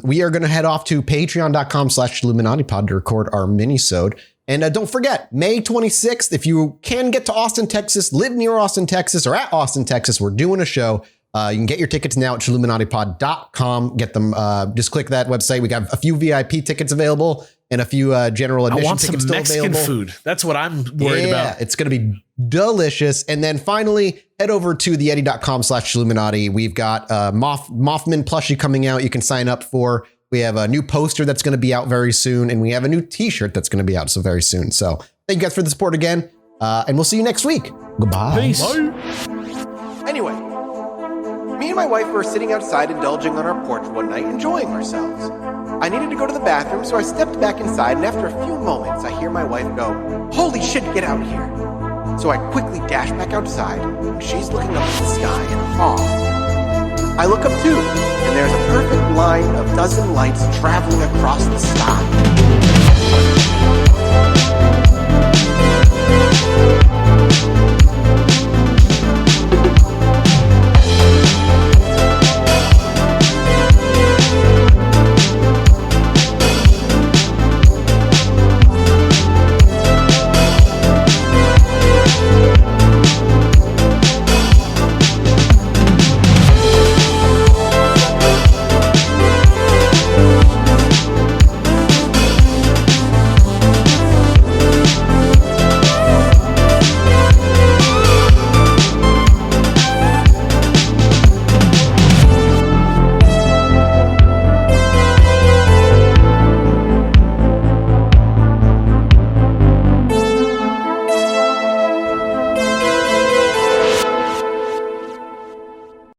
We are going to head off to patreon.com/ChilluminatiPod to record our mini-sode. And don't forget, May 26th, if you can get to Austin, Texas, live near Austin, Texas, or at Austin, Texas, we're doing a show. You can get your tickets now at Chilluminatipod.com. Get them. Just click that website. We got a few VIP tickets available and a few general admission tickets still Mexican available. Food. That's what I'm worried about. It's going to be delicious. And then finally, head over to theeddie.com/Chilluminati. We've got Mothman plushie coming out. You can sign up for. We have a new poster that's going to be out very soon, and we have a new T-shirt that's going to be out so very soon. So thank you guys for the support again, and we'll see you next week. Goodbye. Peace. Anyway, me and my wife were sitting outside indulging on our porch one night, enjoying ourselves. I needed to go to the bathroom, so I stepped back inside, and after a few moments, I hear my wife go, "Holy shit, get out here." So I quickly dash back outside, and she's looking up at the sky in awe. I look up too, and there's a perfect line of dozen lights traveling across the sky.